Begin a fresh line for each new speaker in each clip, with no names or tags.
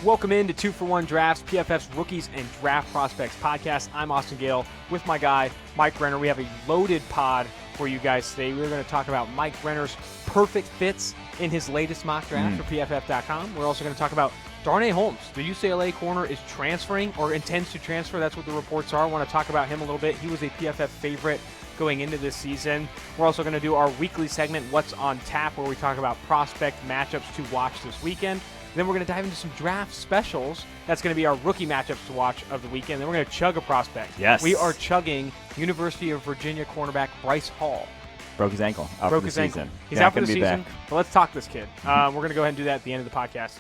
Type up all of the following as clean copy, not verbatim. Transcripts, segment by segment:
Welcome in to 2-for-1 Drafts, PFF's Rookies and Draft Prospects podcast. I'm Austin Gayle with my guy, Mike Renner. We have a loaded pod for you guys today. We're going to talk about Mike Renner's perfect fits in his latest mock draft for PFF.com. We're also going to talk about Darnay Holmes. The UCLA corner is transferring or intends to transfer. That's what the reports are. I want to talk about him a little bit. He was a PFF favorite going into this season. We're also going to do our weekly segment, What's on Tap, where we talk about prospect matchups to watch this weekend. Then we're going to dive into some draft specials. That's going to be our rookie matchups to watch of the weekend. Then we're going to chug a prospect.
Yes.
We are chugging University of Virginia cornerback Brice Hall.
Broke his ankle.
Broke his ankle. He's out for the season. But let's talk this kid. We're going to go ahead and do that at the end of the podcast.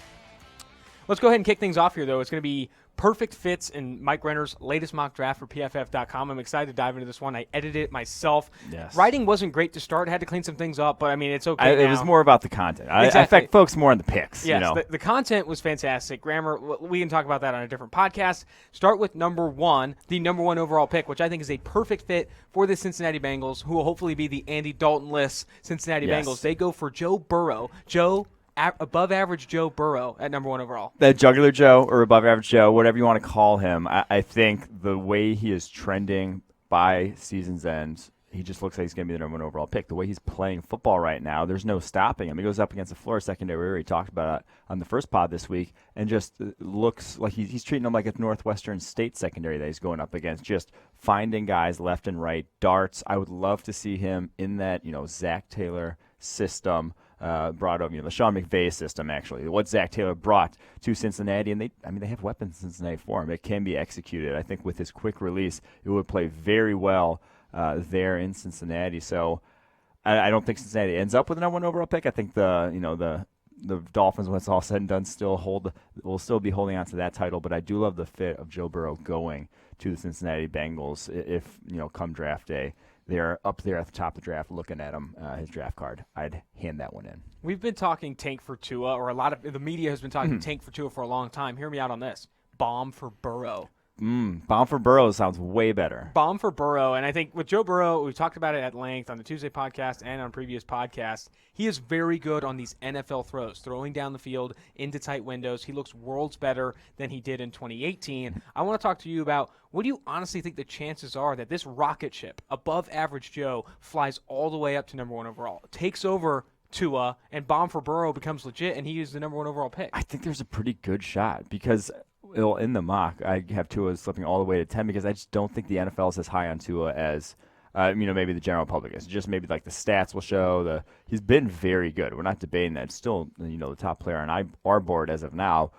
Let's go ahead and kick things off here, though. It's going to be perfect fits in Mike Renner's latest mock draft for PFF.com. I'm excited to dive into this one. I edited it myself.
Yes.
Writing wasn't great to start. I had to clean some things up, but, I mean, it's okay now.
It was more about the content.
Exactly.
I affect folks more on the picks.
Yes,
you know?
the content was fantastic. Grammar, we can talk about that on a different podcast. Start with number one, the number one overall pick, which I think is a perfect fit for the Cincinnati Bengals, who will hopefully be the Andy Dalton-less Cincinnati Bengals. They go for Joe Burrow. Above average Joe Burrow at number one overall.
That jugular Joe or above average Joe, whatever you want to call him, I think the way he is trending by season's end, he just looks like he's going to be the number one overall pick. The way he's playing football right now, there's no stopping him. He goes up against the Florida secondary. We already talked about it on the first pod this week, and just looks like he's treating them like a Northwestern State secondary that he's going up against, just finding guys left and right, darts. I would love to see him in that, Zach Taylor system. Brought over, the Sean McVay system, actually, what Zach Taylor brought to Cincinnati, and they have weapons in Cincinnati for him. It can be executed. I think with his quick release, it would play very well there in Cincinnati. So I don't think Cincinnati ends up with a number one overall pick. I think the Dolphins, when it's all said and done, will still be holding on to that title. But I do love the fit of Joe Burrow going to the Cincinnati Bengals if come draft day. They're up there at the top of the draft looking at him, his draft card. I'd hand that one in.
We've been talking tank for Tua, or a lot of the media has been talking tank for Tua for a long time. Hear me out on this. Bomb for Burrow.
Bomb for Burrow sounds way better.
Bomb for Burrow. And I think with Joe Burrow, we've talked about it at length on the Tuesday podcast and on previous podcasts. He is very good on these NFL throws, throwing down the field into tight windows. He looks worlds better than he did in 2018. I want to talk to you about, what do you honestly think the chances are that this rocket ship, above average Joe, flies all the way up to number one overall, takes over Tua, and Bomb for Burrow becomes legit, and he is the number one overall pick?
I think there's a pretty good shot because in the mock, I have Tua slipping all the way to 10 because I just don't think the NFL is as high on Tua as maybe the general public is. Just maybe like the stats will show he's been very good. We're not debating that. It's still the top player on our board as of now.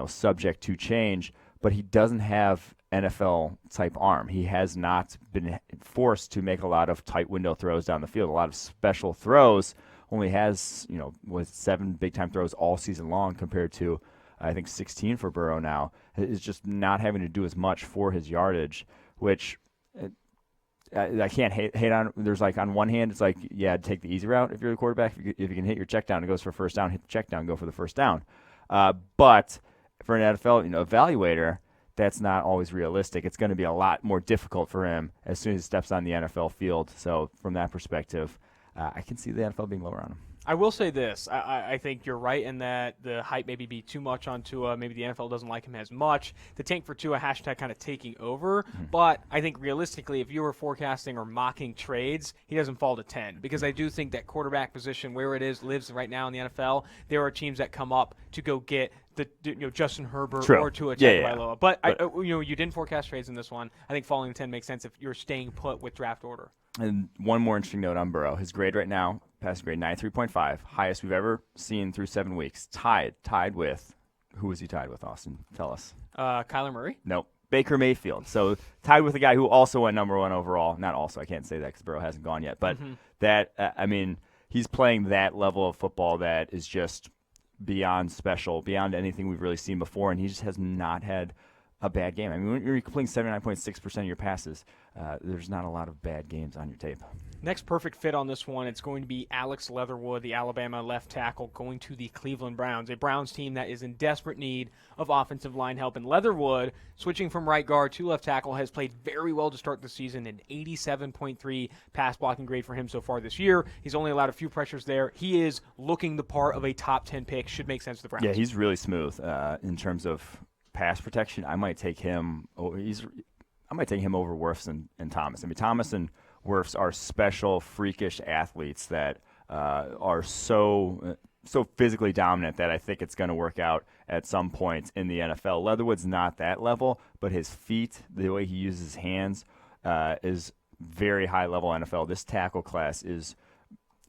Subject to change, but he doesn't have NFL type arm. He has not been forced to make a lot of tight window throws down the field. A lot of special throws. Only has with 7 big time throws all season long compared to I think 16 for Burrow now. Is just not having to do as much for his yardage, which I can't hate on. There's on one hand, it's take the easy route if you're the quarterback. If you can hit your check down, it goes for first down. Hit the check down, go for the first down. But for an NFL evaluator, that's not always realistic. It's going to be a lot more difficult for him as soon as he steps on the NFL field. So from that perspective, I can see the NFL being lower on him.
I will say this. I think you're right in that the hype maybe be too much on Tua. Maybe the NFL doesn't like him as much. The tank for Tua hashtag kind of taking over. But I think realistically, if you were forecasting or mocking trades, he doesn't fall to 10. Because I do think that quarterback position, where it is, lives right now in the NFL. There are teams that come up to go get Justin Herbert or Tua Tagovailoa. But you didn't forecast trades in this one. I think falling to 10 makes sense if you're staying put with draft order.
And one more interesting note on Burrow. His grade right now, passing grade 93.5, highest we've ever seen through 7 weeks. Tied with, who was he tied with, Austin? Tell us.
Kyler Murray?
Nope. Baker Mayfield. So tied with a guy who also went number one overall. Not also, I can't say that because Burrow hasn't gone yet. But he's playing that level of football that is just beyond special, beyond anything we've really seen before, and he just has not had a bad game. I mean, when you're completing 79.6% of your passes, there's not a lot of bad games on your tape.
Next perfect fit on this one, it's going to be Alex Leatherwood, the Alabama left tackle, going to the Cleveland Browns, a Browns team that is in desperate need of offensive line help. And Leatherwood, switching from right guard to left tackle, has played very well to start the season, an 87.3 pass blocking grade for him so far this year. He's only allowed a few pressures there. He is looking the part of a top 10 pick, should make sense to the Browns.
Yeah, he's really smooth in terms of pass protection. I might take him over Wirfs and Thomas. I mean, Thomas and Wirfs are special, freakish athletes that are so physically dominant that I think it's going to work out at some point in the NFL. Leatherwood's not that level, but his feet, the way he uses his hands, is very high level NFL. This tackle class is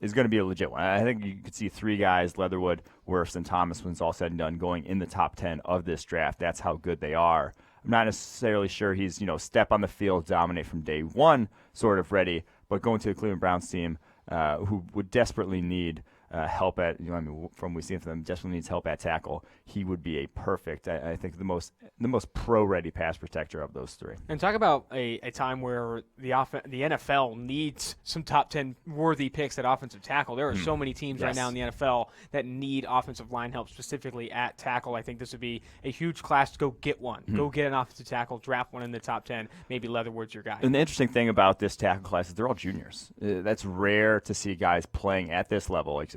going to be a legit one. I think you could see 3 guys, Leatherwood, Wirfs, and Thomas, when it's all said and done, going in the top 10 of this draft. That's how good they are. I'm not necessarily sure he's, step on the field, dominate from day one sort of ready, but going to the Cleveland Browns team who would desperately need help at, from what we've seen from them, desperately needs help at tackle, he would be a perfect, I think, the most pro-ready pass protector of those 3.
And talk about a time where the NFL needs some top 10 worthy picks at offensive tackle. There are so many teams right now in the NFL that need offensive line help, specifically at tackle. I think this would be a huge class to go get one. Go get an offensive tackle, draft one in the top 10. Maybe Leatherwood's your guy.
And the interesting thing about this tackle class is they're all juniors. That's rare to see guys playing at this level. Like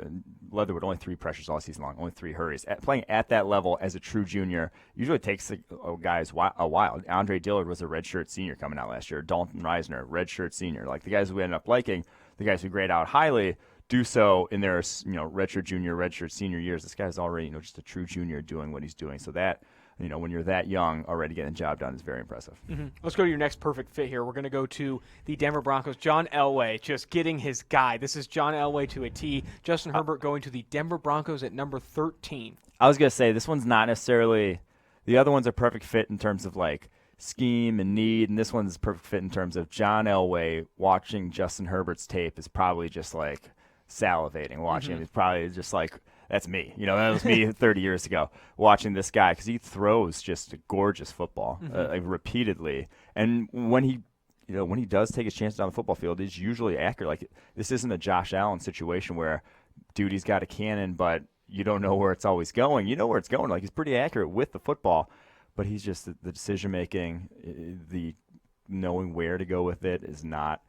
Leatherwood, only 3 pressures all season long, only 3 hurries. Playing at that level as a true junior usually takes guys a while. Andre Dillard was a redshirt senior coming out last year. Dalton Reisner, redshirt senior. Like the guys we ended up liking, the guys who grade out highly, do so in their redshirt junior, redshirt senior years. This guy's already just a true junior doing what he's doing. So that when you're that young, already getting the job done is very impressive.
Mm-hmm. Let's go to your next perfect fit here. We're going to go to the Denver Broncos. John Elway, just getting his guy. This is John Elway to a T. Justin Herbert going to the Denver Broncos at number 13.
I was going to say, this one's not necessarily – the other one's a perfect fit in terms of, like, scheme and need, and this one's a perfect fit in terms of John Elway watching Justin Herbert's tape is probably just, like, salivating watching him. He's probably just like – that's me. That was me 30 years ago watching this guy because he throws just a gorgeous football repeatedly. And when he does take his chances on the football field, he's usually accurate. Like this isn't a Josh Allen situation where, dude, he's got a cannon, but you don't know where it's always going. You know where it's going. Like he's pretty accurate with the football, but he's just the decision making, the knowing where to go with it is not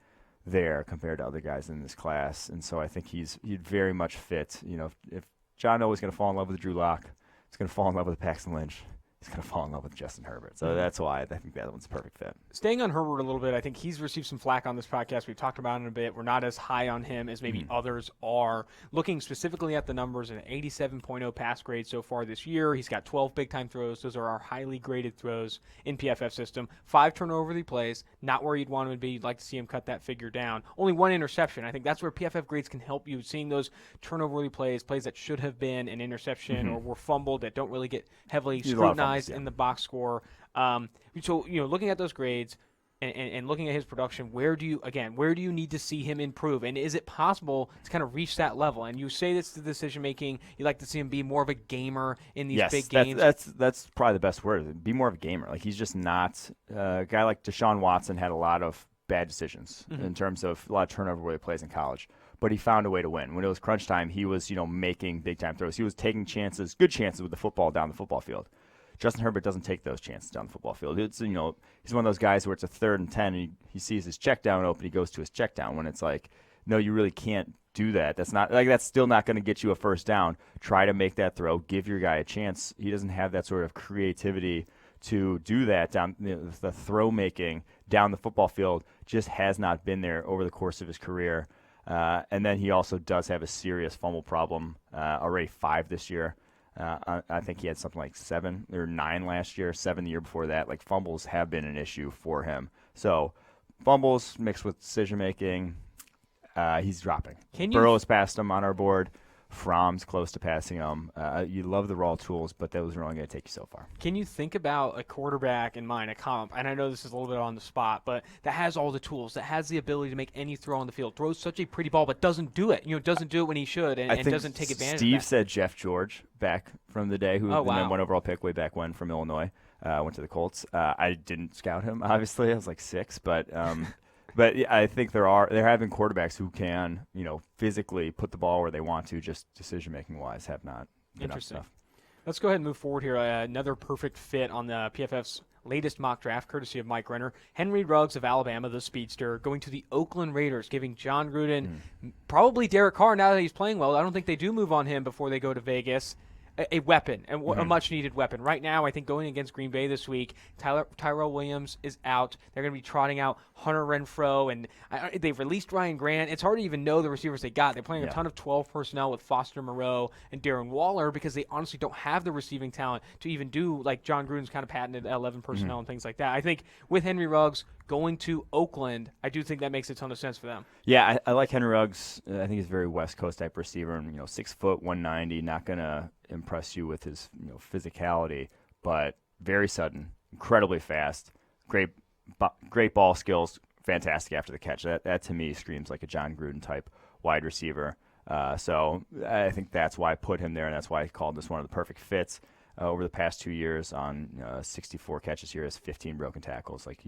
there compared to other guys in this class. And so I think he'd very much fit. If John Elway's going to fall in love with Drew Lock, he's going to fall in love with Paxton Lynch, he's going to fall in love with Justin Herbert. So that's why I think that one's a perfect fit.
Staying on Herbert a little bit, I think he's received some flack on this podcast. We've talked about it a bit. We're not as high on him as maybe others are. Looking specifically at the numbers, an 87.0 pass grade so far this year. He's got 12 big-time throws. Those are our highly graded throws in PFF system. 5 turnover-worthy plays, not where you'd want him to be. You'd like to see him cut that figure down. Only 1 interception. I think that's where PFF grades can help you, seeing those turnover-worthy plays that should have been an interception or were fumbled that don't really get heavily scrutinized in the box score. So looking at those grades and looking at his production, where do you need to see him improve? And is it possible to kind of reach that level? And you say this to decision making. You like to see him be more of a gamer in these big games.
That's probably the best word. Be more of a gamer. Like he's just not a guy like Deshaun Watson had a lot of bad decisions in terms of a lot of turnover where he plays in college. But he found a way to win. When it was crunch time, he was making big time throws. He was taking chances, good chances with the football down the football field. Justin Herbert doesn't take those chances down the football field. It's he's one of those guys where it's a 3rd and 10 and he sees his check down open, he goes to his check down when it's like, no, you really can't do that. That's still not going to get you a first down. Try to make that throw, give your guy a chance. He doesn't have that sort of creativity to do that down the throw making down the football field just has not been there over the course of his career. And then he also does have a serious fumble problem, already 5 this year. I think he had something like 7 or 9 last year, 7 the year before that. Like fumbles have been an issue for him. So fumbles mixed with decision making, he's dropping. Burrow's passed him on our board. Fromm's close to passing him. You love the raw tools, but those are only going to take you so far.
Can you think about a quarterback in mind, a comp, and I know this is a little bit on the spot, but that has all the tools, that has the ability to make any throw on the field, throws such a pretty ball, but doesn't do it. Doesn't do it when he should, and doesn't take advantage
Steve
of that.
said Jeff George back from the day, who the #1 overall pick way back when from Illinois, went to the Colts. I didn't scout him, obviously. I was like 6, but But I think they're having quarterbacks who can, physically put the ball where they want to, just decision-making wise have not been up stuff.
Let's go ahead and move forward here. Another perfect fit on the PFF's latest mock draft, courtesy of Mike Renner. Henry Ruggs of Alabama, the speedster, going to the Oakland Raiders, giving John Gruden, probably Derek Carr, now that he's playing well. I don't think they do move on him before they go to Vegas. A weapon, a much-needed weapon. Right now, I think going against Green Bay this week, Tyrell Williams is out. They're going to be trotting out Hunter Renfrow, and they've released Ryan Grant. It's hard to even know the receivers they got. They're playing a ton of 12 personnel with Foster Moreau and Darren Waller because they honestly don't have the receiving talent to even do like John Gruden's kind of patented 11 personnel and things like that. I think with Henry Ruggs going to Oakland, I do think that makes a ton of sense for them.
Yeah, I like Henry Ruggs. I think he's a very West Coast type receiver, and 6 foot, 190, not going to impress you with his physicality, but very sudden, incredibly fast, great ball skills, fantastic after the catch. That to me screams like a John Gruden type wide receiver. So I think that's why I put him there, and that's why I called this one of the perfect fits. Over the past 2 years, on 64 catches here, has 15 broken tackles. Like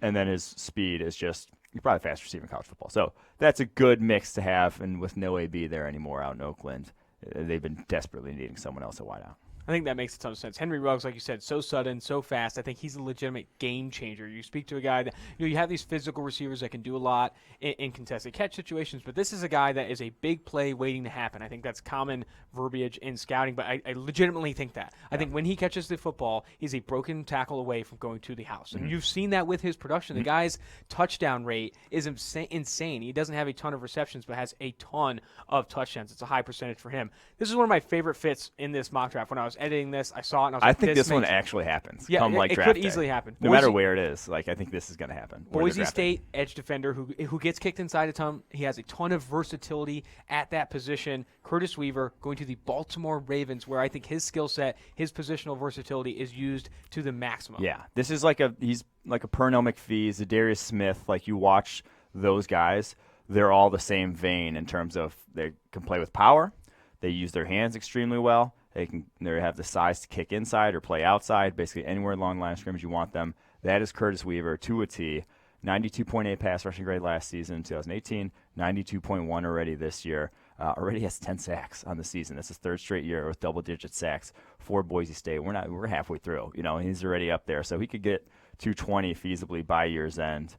and then his speed is just he's probably the fastest receiver in college football. So that's a good mix to have. And with no AB there anymore out in Oakland, they've been desperately needing someone else at wideout.
I think that makes a ton of sense. Henry Ruggs, like you said, so sudden, so fast. I think he's a legitimate game changer. You speak to a guy that you have these physical receivers that can do a lot in contested catch situations, but this is a guy that is a big play waiting to happen. I think that's common verbiage in scouting, but I legitimately think that. I think when he catches the football, he's a broken tackle away from going to the house. And you've seen that with his production. The guy's touchdown rate is insane. He doesn't have a ton of receptions, but has a ton of touchdowns. It's a high percentage for him. This is one of my favorite fits in this mock draft. When I was editing this, I saw it, and I was like,
think this one actually happens.
Yeah,
it
could easily happen.
No matter where it is, I think this is going to happen.
Boise State edge defender who gets kicked inside a ton. He has a ton of versatility at that position. Curtis Weaver going to the Baltimore Ravens, where I think his skill set, his positional versatility is used to the maximum.
Yeah, this is he's like a Pernell McPhee, Zadarius Smith. Like you watch those guys, they're all the same vein in terms of they can play with power. They use their hands extremely well. They have the size to kick inside or play outside, basically anywhere along the line of scrimmage you want them. That is Curtis Weaver to a T. 92.8 pass rushing grade last season, 2018. 92.1 already this year. Already has 10 sacks on the season. That's his third straight year with double-digit sacks for Boise State. We're halfway through. He's already up there, so he could get 220 feasibly by year's end.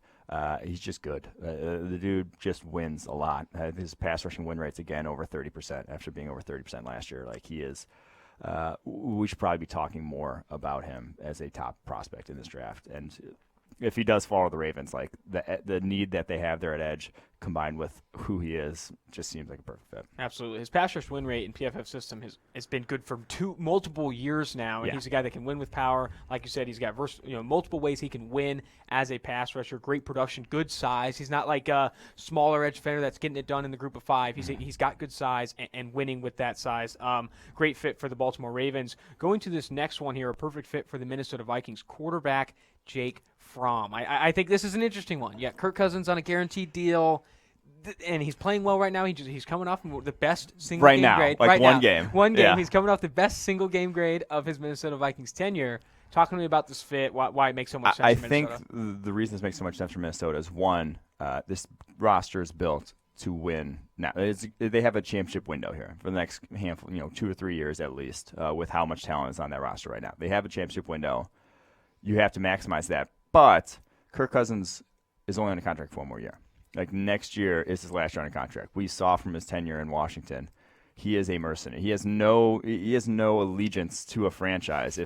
He's just good. The dude just wins a lot. His pass rushing win rate's again over 30% after being over 30% last year. Like he is. We should probably be talking more about him as a top prospect in this draft. And if he does follow the Ravens, like the need that they have there at edge combined with who he is just seems like a perfect fit.
Absolutely. His pass rush win rate in PFF system has been good for multiple years now, and he's a guy that can win with power. Like you said, he's got multiple ways he can win as a pass rusher. Great production, good size. He's not like a smaller edge defender that's getting it done in the group of five. He's got good size and winning with that size. Great fit for the Baltimore Ravens. Going to this next one here, a perfect fit for the Minnesota Vikings quarterback, Jake Fromm. I think this is an interesting one. Yeah, Kirk Cousins on a guaranteed deal, and he's playing well right now. He's coming off the best single game grade.
One game.
Yeah. He's coming off the best single game grade of his Minnesota Vikings tenure. Talk to me about this fit, why it makes so much sense for Minnesota.
I think the reason this makes so much sense for Minnesota is, one, this roster is built to win. Now, they have a championship window here for the next handful, 2 or 3 years at least, with how much talent is on that roster right now. They have a championship window. You have to maximize that. But Kirk Cousins is only on a contract for 1 more year. Like next year is his last year on a contract. We saw from his tenure in Washington, he is a mercenary. He has no allegiance to a franchise.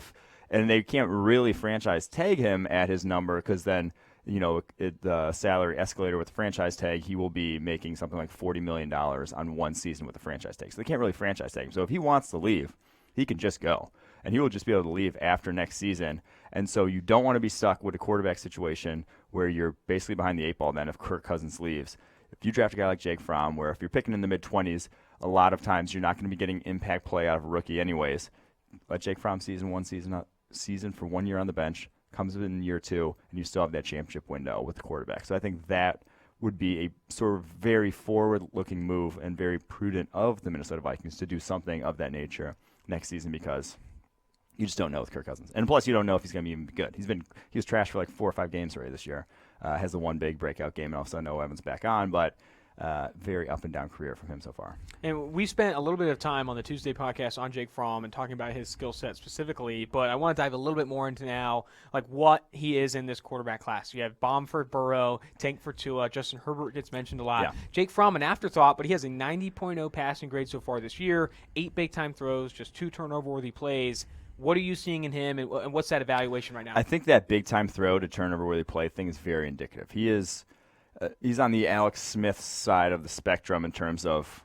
And they can't really franchise tag him at his number because then the salary escalator with the franchise tag, he will be making something like $40 million on one season with the franchise tag. So they can't really franchise tag him. So if he wants to leave, he can just go. And he will just be able to leave after next season. And so you don't want to be stuck with a quarterback situation where you're basically behind the 8 ball then if Kirk Cousins leaves. If you draft a guy like Jake Fromm, where if you're picking in the mid-20s, a lot of times you're not going to be getting impact play out of a rookie anyways. Let Jake Fromm season for 1 year on the bench, comes in year 2, and you still have that championship window with the quarterback. So I think that would be a sort of very forward-looking move and very prudent of the Minnesota Vikings to do something of that nature next season because you just don't know with Kirk Cousins. And plus, you don't know if he's going to be even good. He was trashed for like 4 or 5 games already this year. Has the one big breakout game, and all of a sudden Noah Evans back on, but very up and down career from him so far.
And we spent a little bit of time on the Tuesday podcast on Jake Fromm and talking about his skill set specifically, but I want to dive a little bit more into now, like what he is in this quarterback class. You have bomb for Burrow, tank for Tua, Justin Herbert gets mentioned a lot. Yeah. Jake Fromm, an afterthought, but he has a 90.0 passing grade so far this year, 8 big-time throws, just 2 turnover-worthy plays. What are you seeing in him, and what's that evaluation right now?
I think that big-time throw to turnover-worthy play thing is very indicative. He is he's on the Alex Smith side of the spectrum in terms of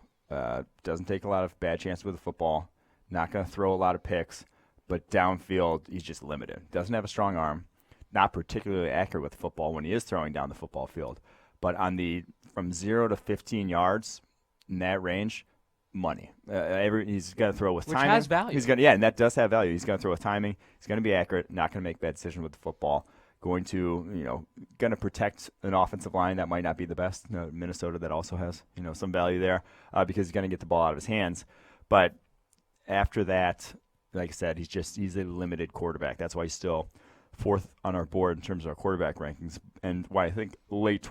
doesn't take a lot of bad chances with the football, not going to throw a lot of picks, but downfield he's just limited. Doesn't have a strong arm, not particularly accurate with the football when he is throwing down the football field. But on the from 0 to 15 yards in that range, money. He's going to throw with timing.
Which has value.
He's going, and that does have value. He's going to throw with timing. He's going to be accurate. Not going to make bad decisions with the football. Going to protect an offensive line that might not be the best. Minnesota that also has some value there because he's going to get the ball out of his hands. But after that, like I said, he's a limited quarterback. That's why he's still 4th on our board in terms of our quarterback rankings, and why I think late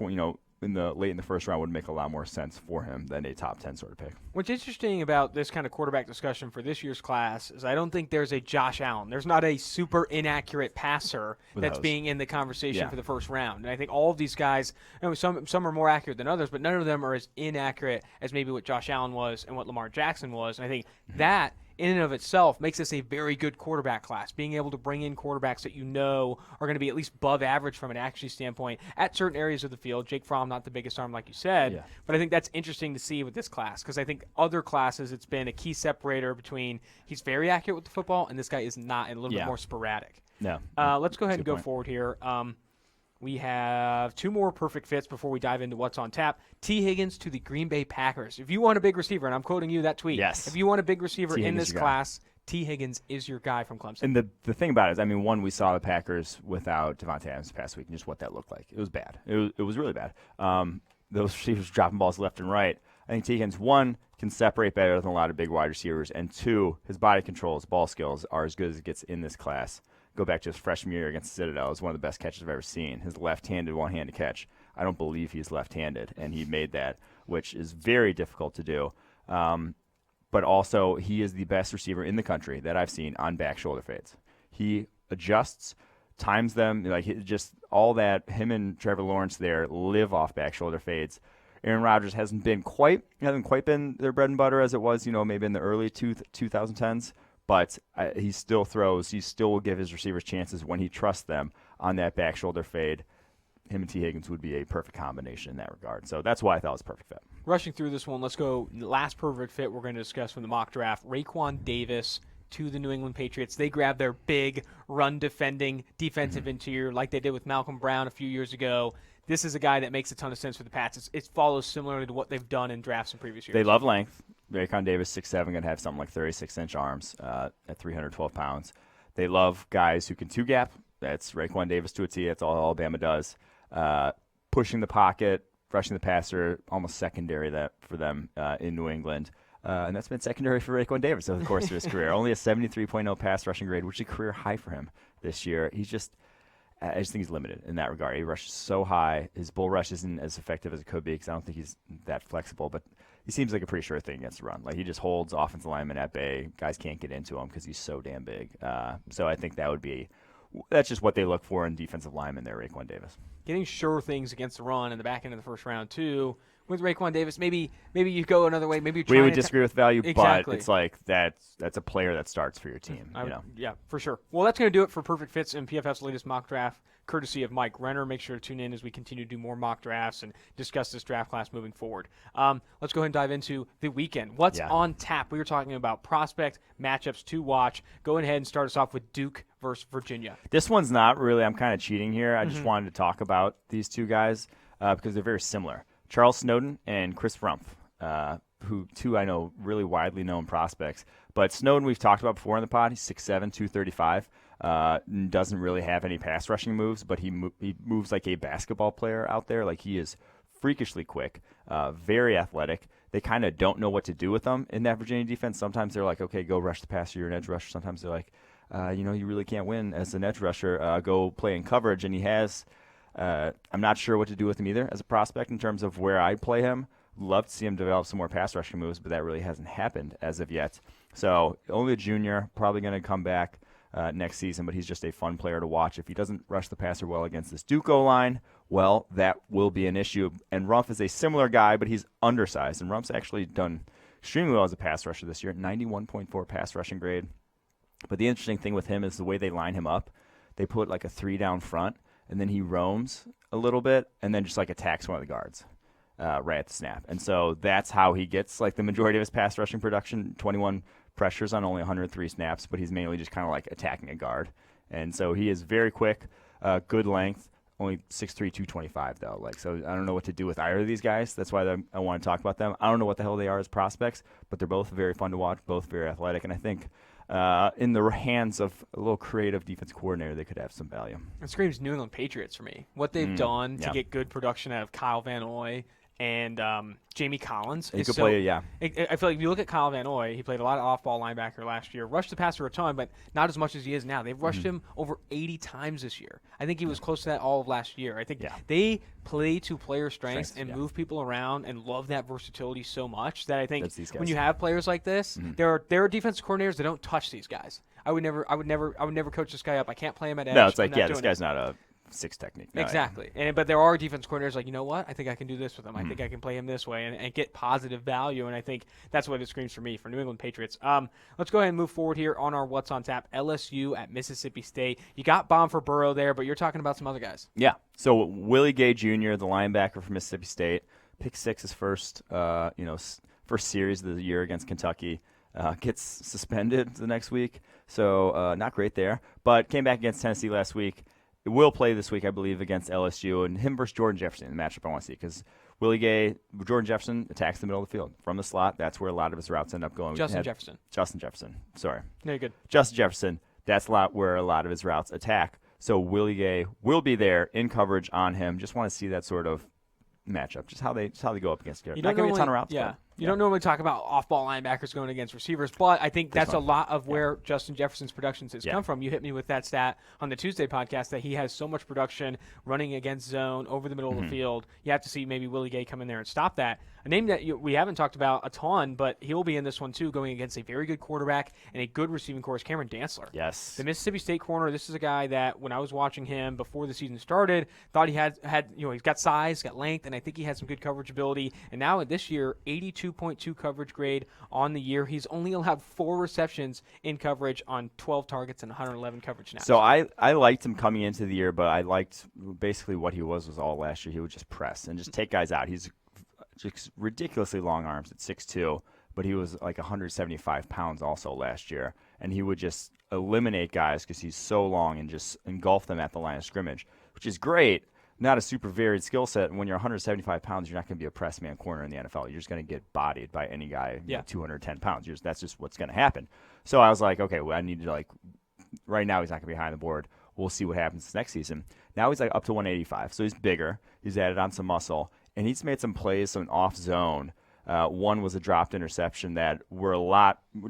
in the first round would make a lot more sense for him than a top 10 sort of pick.
What's interesting about this kind of quarterback discussion for this year's class is I don't think there's a Josh Allen. There's not a super inaccurate passer that's being in the conversation for the first round. And I think all of these guys, some are more accurate than others, but none of them are as inaccurate as maybe what Josh Allen was and what Lamar Jackson was. And I think that in and of itself makes this a very good quarterback class, being able to bring in quarterbacks that are going to be at least above average from an accuracy standpoint at certain areas of the field. Jake Fromm, not the biggest arm like you said, but I think that's interesting to see with this class because I think other classes it's been a key separator between he's very accurate with the football and this guy is not, and a little bit more sporadic.
Yeah.
Let's go ahead and go forward here. We have 2 more perfect fits before we dive into what's on tap. T. Higgins to the Green Bay Packers. If you want a big receiver, and I'm quoting you that tweet.
Yes.
If you want a big receiver in this class, T. Higgins is your guy from Clemson.
And the thing about it is, we saw the Packers without Devontae Adams this past week and just what that looked like. It was bad. It was really bad. Those receivers dropping balls left and right. I think T. Higgins, 1, can separate better than a lot of big wide receivers, and 2, his body control, his ball skills are as good as it gets in this class. Go back to his freshman year against the Citadel. It was one of the best catches I've ever seen. His left-handed, one-handed catch. I don't believe he's left-handed, and he made that, which is very difficult to do. But also, he is the best receiver in the country that I've seen on back shoulder fades. He adjusts, times them, just all that. Him and Trevor Lawrence there live off back shoulder fades. Aaron Rodgers hasn't quite been their bread and butter as it was, maybe in the early 2010s. But he still throws. He still will give his receivers chances when he trusts them on that back shoulder fade. Him and T. Higgins would be a perfect combination in that regard. So that's why I thought it was a perfect fit.
Rushing through this one, let's go. Last perfect fit we're going to discuss from the mock draft. Raekwon Davis to the New England Patriots. They grabbed their big run-defending defensive interior like they did with Malcolm Brown a few years ago. This is a guy that makes a ton of sense for the Pats. It follows similarly to what they've done in drafts in previous years.
They love length. Raekwon Davis, 6'7", going to have something like 36-inch arms at 312 pounds. They love guys who can two-gap. That's Raekwon Davis to a T. That's all Alabama does. Pushing the pocket, rushing the passer, almost secondary for them in New England. And that's been secondary for Raekwon Davis over the course of his career. Only a 73.0 pass rushing grade, which is a career high for him this year. I just think he's limited in that regard. He rushes so high. His bull rush isn't as effective as it could be because I don't think he's that flexible. But he seems like a pretty sure thing against the run. Like he just holds offensive linemen at bay. Guys can't get into him because he's so damn big. So I think that's just what they look for in defensive linemen there, Raekwon Davis.
Getting sure things against the run in the back end of the first round too. With Raekwon Davis, maybe you go another way. Maybe
we would disagree with value,
exactly.
But it's like that's a player that starts for your team.
Yeah, for sure. Well, that's going to do it for Perfect Fits in PFF's latest mock draft, courtesy of Mike Renner. Make sure to tune in as we continue to do more mock drafts and discuss this draft class moving forward. Let's go ahead and dive into the weekend. What's on tap? We were talking about prospect matchups to watch. Go ahead and start us off with Duke versus Virginia.
This one's not really. I'm kind of cheating here. I just wanted to talk about these two guys because they're very similar. Charles Snowden and Chris Fromm, who two I know really widely known prospects. But Snowden we've talked about before in the pod. He's 6'7", 235. Doesn't really have any pass rushing moves, but he moves like a basketball player out there. Like he is freakishly quick, very athletic. They kind of don't know what to do with him in that Virginia defense. Sometimes they're like, okay, go rush the passer, you're an edge rusher. Sometimes they're like, you really can't win as an edge rusher. Go play in coverage, and he has I'm not sure what to do with him either as a prospect in terms of where I'd play him. Love to see him develop some more pass rushing moves, but that really hasn't happened as of yet. So only a junior, probably going to come back next season, but he's just a fun player to watch. If he doesn't rush the passer well against this Duke O-line, well, that will be an issue. And Rumph is a similar guy, but he's undersized. And Rumph's actually done extremely well as a pass rusher this year, 91.4 pass rushing grade. But the interesting thing with him is the way they line him up. They put like a 3 down front, and then he roams a little bit, and then just like attacks one of the guards right at the snap. And so that's how he gets like the majority of his pass rushing production, 21 pressures on only 103 snaps, but he's mainly just kind of like attacking a guard. And so he is very quick, good length, only 6'3", 225 though. Like, so I don't know what to do with either of these guys. That's why I want to talk about them. I don't know what the hell they are as prospects, but they're both very fun to watch, both very athletic, and I think in the hands of a little creative defense coordinator, they could have some value.
It screams New England Patriots for me. What they've done to get good production out of Kyle Van Noy and Jamie Collins.
He could play, yeah.
I feel like if you look at Kyle Van Noy, he played a lot of off-ball linebacker last year. Rushed the passer a ton, but not as much as he is now. They've rushed him over 80 times this year. I think he was close to that all of last year. I think they play to player strengths and move people around and love that versatility so much that I think when you have players like this, there are defensive coordinators that don't touch these guys. I would never coach this guy up. I can't play him at edge.
No, it's like, this guy's not a 6 technique. No,
exactly. But there are defense coordinators like, you know what? I think I can do this with him. I think I can play him this way and get positive value. And I think that's what it screams for me, for New England Patriots. Let's go ahead and move forward here on our What's on Tap. LSU at Mississippi State. You got bomb for Burrow there, but you're talking about some other guys.
Yeah. So Willie Gay Jr., the linebacker from Mississippi State, pick 6 his first series of the year against Kentucky. Gets suspended the next week, so not great there. But came back against Tennessee last week. It will play this week, I believe, against LSU, and him versus Jordan Jefferson in the matchup I want to see, because Willie Gay, Jordan Jefferson attacks the middle of the field. From the slot, that's where a lot of his routes end up going.
Justin Jefferson.
Sorry.
No, you're good.
Justin Jefferson, that's where a lot of his routes attack. So Willie Gay will be there in coverage on him. Just want to see that sort of matchup, just how they go up against Garrett. Not going to be a ton of routes.
Yeah. You don't normally talk about off-ball linebackers going against receivers, but I think that's a lot of where Justin Jefferson's productions has come from. You hit me with that stat on the Tuesday podcast that he has so much production running against zone over the middle of the field. You have to see maybe Willie Gay come in there and stop that. A name that we haven't talked about a ton, but he'll be in this one too, going against a very good quarterback and a good receiving core, is Cameron Dantzler.
Yes.
The Mississippi State corner, this is a guy that when I was watching him before the season started, thought he had he's got size, got length, and I think he had some good coverage ability. And now this year, 82.2 coverage grade on the year. He's only allowed 4 receptions in coverage on 12 targets and 111 coverage snaps.
So I liked him coming into the year, but I liked basically what he was all last year. He would just press and just take guys out. He's just ridiculously long arms at 6'2", but he was like 175 pounds also last year, and he would just eliminate guys because he's so long and just engulf them at the line of scrimmage, which is great. Not a super varied skill set. And when you're 175 pounds, you're not going to be a press man corner in the NFL. You're just going to get bodied by any guy 210 pounds. That's just what's going to happen. So I was like, okay, well, I need to right now he's not going to be high on the board. We'll see what happens next season. Now he's up to 185, so he's bigger. He's added on some muscle, and he's made some plays, some off zone. One was a dropped interception that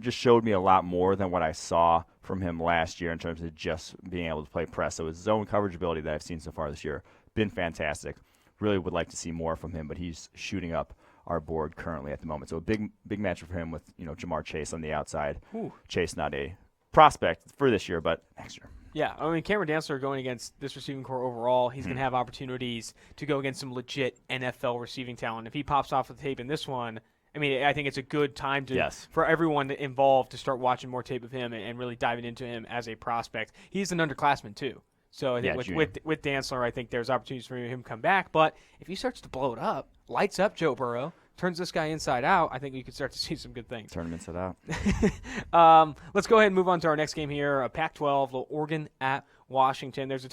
just showed me a lot more than what I saw from him last year in terms of just being able to play press. So his zone coverage ability that I've seen so far this year, been fantastic. Really would like to see more from him, but he's shooting up our board currently at the moment. So a big matchup for him with Jamar Chase on the outside.
Ooh.
Chase not a prospect for this year, but next year.
Yeah, I mean, Cameron Dantzler going against this receiving core overall, he's going to have opportunities to go against some legit NFL receiving talent. If he pops off the tape in this one, I mean, I think it's a good time for everyone involved to start watching more tape of him and really diving into him as a prospect. He's an underclassman too. So I think with Dantzler, I think there's opportunities for him to come back. But if he starts to blow it up, lights up Joe Burrow, turns this guy inside out, I think we could start to see some good things.
Turn him inside out.
Let's go ahead and move on to our next game here, Pac-12, little Oregon at Washington. There's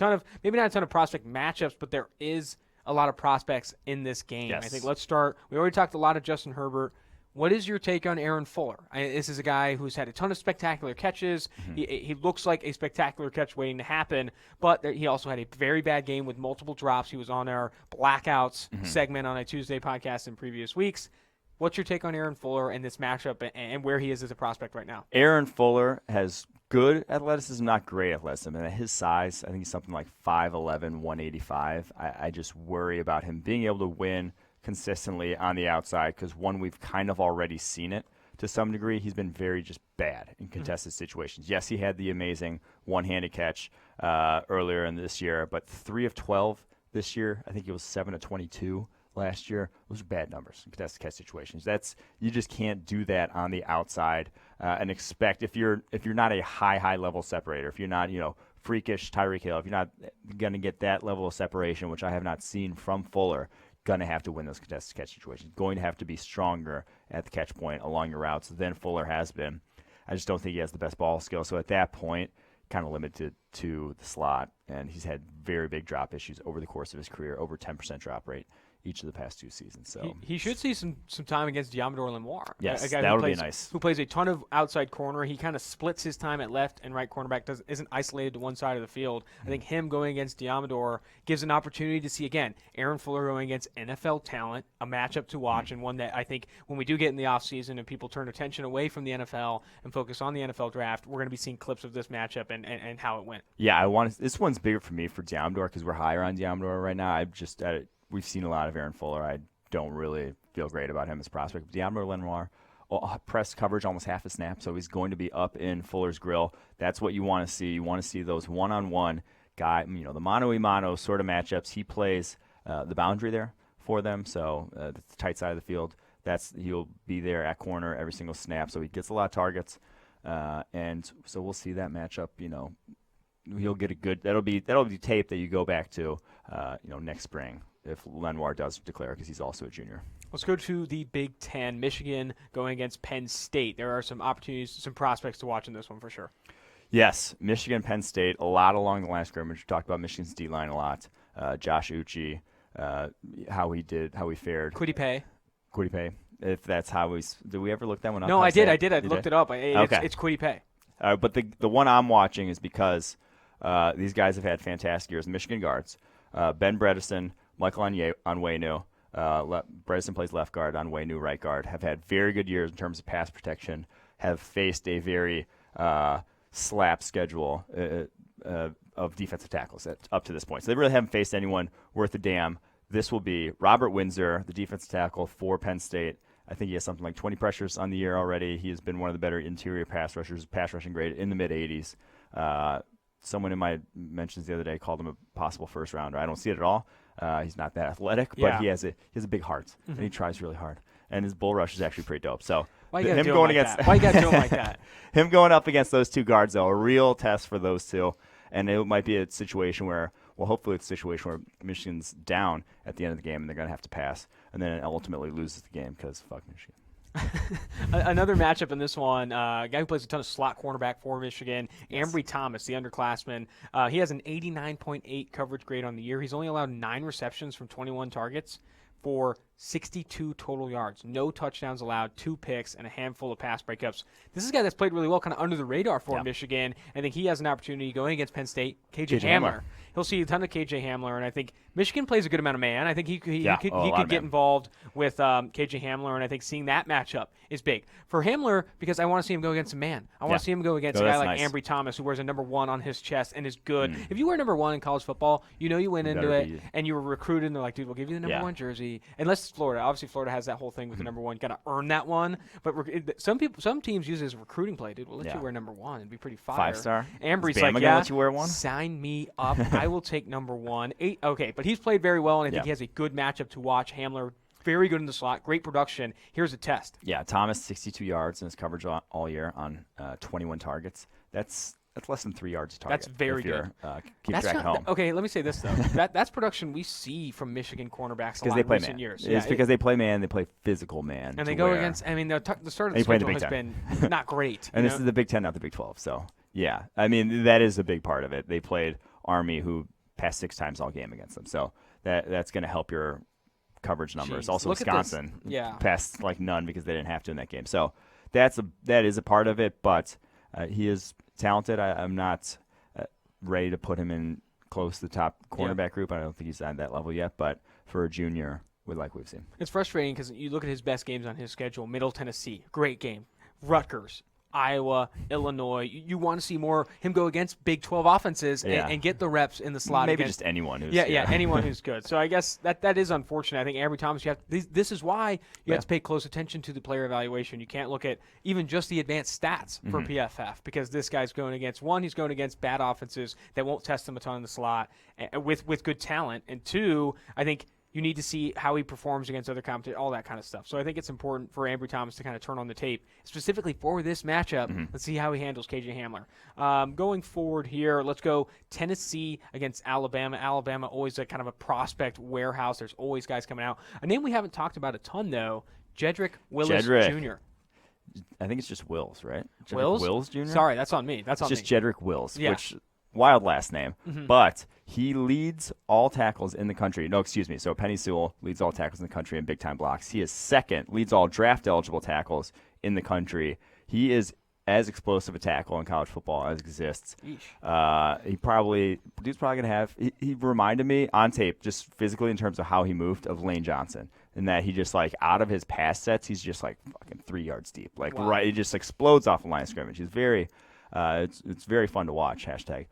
maybe not a ton of prospect matchups, but there is a lot of prospects in this game.
Yes.
I think let's start. We already talked a lot of Justin Herbert. What is your take on Aaron Fuller? This is a guy who's had a ton of spectacular catches. He looks like a spectacular catch waiting to happen, but he also had a very bad game with multiple drops. He was on our Blackouts segment on a Tuesday podcast in previous weeks. What's your take on Aaron Fuller and this matchup and where he is as a prospect right now?
Aaron Fuller has good athleticism, not great athleticism. And at his size, I think he's something like 5'11", 185. I just worry about him being able to win consistently on the outside because, one, we've kind of already seen it to some degree. He's been very just bad in contested situations. Yes, he had the amazing one-handed catch earlier in this year, but 3 of 12 this year. I think he was 7 of 22 last year. Those are bad numbers in contested catch situations. You just can't do that on the outside and expect if you're not a high level separator, if you're not freakish Tyreek Hill, if you're not going to get that level of separation, which I have not seen from Fuller, going to have to win those contested catch situations. Going to have to be stronger at the catch point along your routes than Fuller has been. I just don't think he has the best ball skill. So at that point, kind of limited to the slot, and he's had very big drop issues over the course of his career, over 10% drop rate each of the past 2 seasons. So
he should see some time against Diamador Lenoir.
Yes,
a guy
that would be nice.
Who plays a ton of outside corner. He kind of splits his time at left and right cornerback. Isn't isolated to one side of the field. I think him going against Diamador gives an opportunity to see, again, Aaron Fuller going against NFL talent, a matchup to watch, and one that I think when we do get in the offseason and people turn attention away from the NFL and focus on the NFL draft, we're going to be seeing clips of this matchup and how it went.
Yeah, this one's bigger for me for Diamador because we're higher on Diamador right now. We've seen a lot of Aaron Fuller. I don't really feel great about him as a prospect. Diamador Lenoir, press coverage almost half a snap, so he's going to be up in Fuller's grill. That's what you want to see. You want to see those one-on-one guy, the mano-a-mano sort of matchups. He plays the boundary there for them, so the tight side of the field. He'll be there at corner every single snap, so he gets a lot of targets. And so we'll see that matchup. He'll get a good. That'll be tape that you go back to, next spring if Lenoir does declare, because he's also a junior.
Let's go to the Big Ten. Michigan going against Penn State. There are some opportunities, some prospects to watch in this one for sure.
Yes, Michigan, Penn State, a lot along the line of scrimmage. We talked about Michigan's D-line a lot. Josh Uche, how he fared.
Kwity Paye.
If that's how did we ever look that one up?
No, I did. I looked it up. It's Kwity Paye.
But the one I'm watching is because these guys have had fantastic years. Michigan guards, Ben Bredesen, Michael Onwenu, Bredesen plays left guard, Onwenu right guard, have had very good years in terms of pass protection, have faced a very slap schedule of defensive tackles up to this point. So they really haven't faced anyone worth a damn. This will be Robert Windsor, the defensive tackle for Penn State. I think he has something like 20 pressures on the year already. He has been one of the better interior pass rushers, pass rushing grade in the mid-80s. Someone in my mentions the other day called him a possible first rounder. I don't see it at all. He's not that athletic, but he has a big heart, and he tries really hard. And his bull rush is actually pretty dope. So
why you got to do him like that?
Him going up against those two guards, though, a real test for those two. And it might be a situation where, hopefully it's a situation where Michigan's down at the end of the game and they're going to have to pass, and then it ultimately loses the game because fuck Michigan.
Another matchup in this one, a guy who plays a ton of slot cornerback for Michigan, Ambry Thomas, the underclassman. He has an 89.8 coverage grade on the year. He's only allowed 9 receptions from 21 targets for 62 total yards. No touchdowns allowed, 2 picks, and a handful of pass breakups. This is a guy that's played really well, kind of under the radar for Michigan. I think he has an opportunity going against Penn State. KJ Hamler. He'll see a ton of KJ Hamler, and I think Michigan plays a good amount of man. I think he could get involved with KJ Hamler, and I think seeing that matchup is big. For Hamler, because I want to see him go against a man. I want to see him go against a guy like Ambry Thomas, who wears a number 1 on his chest and is good. If you wear number 1 in college football, you went into it, and you were recruited, and they're like, dude, we'll give you the number 1 jersey. Unless it's Florida. Obviously, Florida has that whole thing with the number 1. You got to earn that one. But some teams use it as a recruiting play, dude. We'll let you wear number 1. It'd be pretty fire.
5-star.
Ambry's like,
let you wear 1?
Sign me up. I will take number 1. Okay, but he's played very well, and I think he has a good matchup to watch. Hamler, very good in the slot, great production. Here's a test.
Yeah, Thomas, 62 yards in his coverage all year on 21 targets. That's less than 3 yards a target.
That's very good.
Keep track at home.
Okay, let me say this, though. That's production we see from Michigan cornerbacks a lot in recent years.
It's because they play man, they play physical man.
And they go against, the start of the schedule has been not great.
And this is the Big Ten, not the Big 12. So, yeah, that is a big part of it. They played Army, who passed 6 times all game against them. So that's going to help your coverage numbers. Also, Wisconsin passed like none because they didn't have to in that game. So that is a part of it, but he is talented. I'm not ready to put him in close to the top cornerback group. I don't think he's at that level yet, but for a junior, we've seen.
It's frustrating because you look at his best games on his schedule. Middle Tennessee, great game. Rutgers, Iowa, Illinois. You want to see more him go against Big 12 offenses and get the reps in the slot.
Maybe
against,
just anyone who's
anyone who's good. So I guess that is unfortunate. I think Ambry Thomas, this is why you have to pay close attention to the player evaluation. You can't look at even just the advanced stats for PFF because this guy's going against, one, he's going against bad offenses that won't test him a ton in the slot with good talent, and two, I think you need to see how he performs against other competition, all that kind of stuff. So I think it's important for Ambry Thomas to kind of turn on the tape, specifically for this matchup. Let's see how he handles KJ Hamler. Going forward here, let's go Tennessee against Alabama. Alabama, always a kind of a prospect warehouse. There's always guys coming out. A name we haven't talked about a ton, though, Jedrick Willis Jr.
I think it's just Wills, right?
Wills
Jr.?
Sorry, that's on me.
It's just Jedrick Wills, which wild last name. But he leads all tackles in the country. No, excuse me. So Penny Sewell leads all tackles in the country in big-time blocks. He is second, leads all draft-eligible tackles in the country. He is as explosive a tackle in college football as exists. Dude's probably going to have – he reminded me on tape, just physically in terms of how he moved, of Lane Johnson. In that he just, like, out of his pass sets, he's just, like, fucking 3 yards deep. Like, right, he just explodes off the line of scrimmage. He's very it's very fun to watch, hashtag.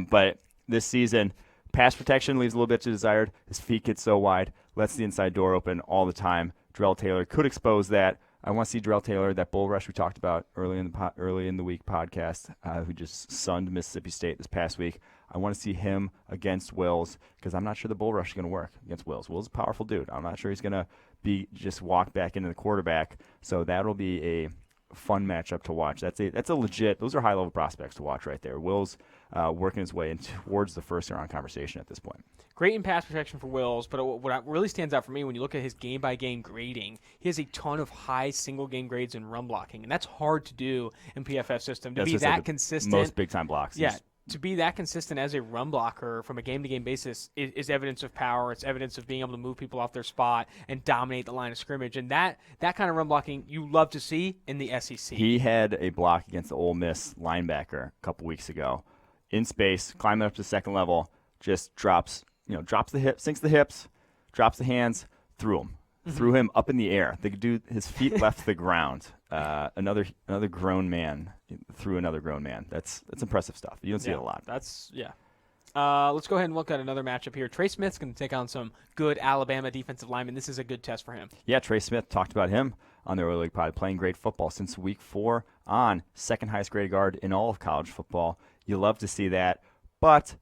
But this season, pass protection leaves a little bit to desired. His feet get so wide, lets the inside door open all the time. Darrell Taylor could expose that. I want to see Darrell Taylor, that bull rush we talked about early in the week podcast, who just sunned Mississippi State this past week. I want to see him against Wills because I'm not sure the bull rush is going to work against Wills. Wills is a powerful dude. I'm not sure he's going to be just walk back into the quarterback. So that'll be a fun matchup to watch. That's a legit. Those are high level prospects to watch right there. Wills working his way towards the first round conversation at this point.
Great in pass protection for Wills, but what really stands out for me when you look at his game-by-game grading, he has a ton of high single-game grades in run blocking, and that's hard to do in PFF system. To be that consistent,
most big-time blocks.
Yeah, to be that consistent as a run blocker from a game-to-game basis is evidence of power. It's evidence of being able to move people off their spot and dominate the line of scrimmage, and that kind of run blocking you love to see in the SEC.
He had a block against the Ole Miss linebacker a couple weeks ago, in space, climbing up to the second level, just drops the hip, sinks the hips, drops the hands, threw him up in the air. The dude, his feet left the ground. Another grown man threw another grown man. That's impressive stuff. You don't see it a lot.
Let's go ahead and look at another matchup here. Trey Smith's going to take on some good Alabama defensive linemen. This is a good test for him.
Yeah, Trey Smith, talked about him on the early league pod, playing great football since week 4 on, second highest graded guard in all of college football. You love to see that, but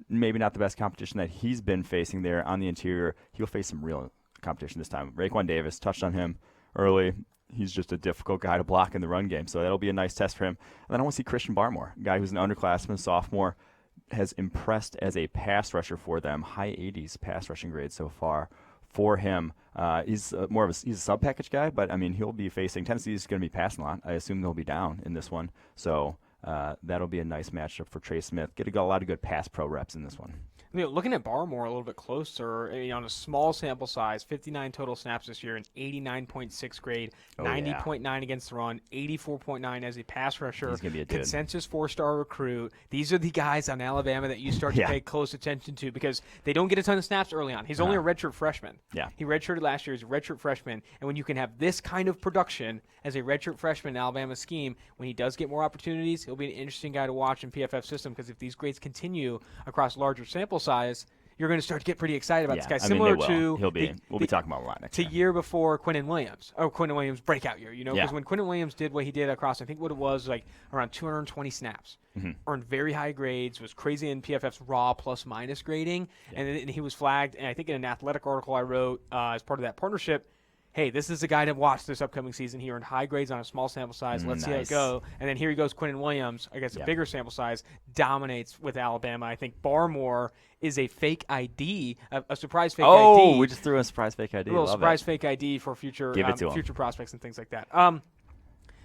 maybe not the best competition that he's been facing there on the interior. He'll face some real competition this time. Raekwon Davis, touched on him early. He's just a difficult guy to block in the run game, so that'll be a nice test for him. And then I want to see Christian Barmore, a guy who's an underclassman, sophomore, has impressed as a pass rusher for them. High 80s pass rushing grade so far for him. He's he's a sub-package guy, but, I mean, he'll be facing – Tennessee's going to be passing a lot. I assume they'll be down in this one. So that'll be a nice matchup for Trey Smith. Got a lot of good pass pro reps in this one.
Looking at Barmore a little bit closer, on a small sample size, 59 total snaps this year, an 89.6 grade, 90.9 against the run, 84.9 as a pass rusher.
He's going to be a
consensus 4-star recruit. These are the guys on Alabama that you start to pay close attention to because they don't get a ton of snaps early on. He's only a redshirt freshman.
Yeah.
He redshirted last year. He's a redshirt freshman. And when you can have this kind of production as a redshirt freshman in Alabama's scheme, when he does get more opportunities, he'll be an interesting guy to watch in PFF system because if these grades continue across larger sample size, you're going to start to get pretty excited about this guy. Similar to
we'll be talking about a lot next
year. Year before Quinnen Williams. Quinnen Williams breakout year, because when Quinnen Williams did what he did across, I think what it was like around 220 snaps, earned very high grades, was crazy in PFF's raw plus minus grading, and he was flagged. And I think in an athletic article I wrote as part of that partnership, hey, this is a guy to watch this upcoming season. He earned high grades on a small sample size. Let's see how it go. And then here he goes, Quinnen Williams, I guess a bigger sample size, dominates with Alabama. I think Barmore is a fake ID, a surprise fake ID.
Oh, we just threw a surprise fake ID.
A little surprise fake ID for future prospects and things like that.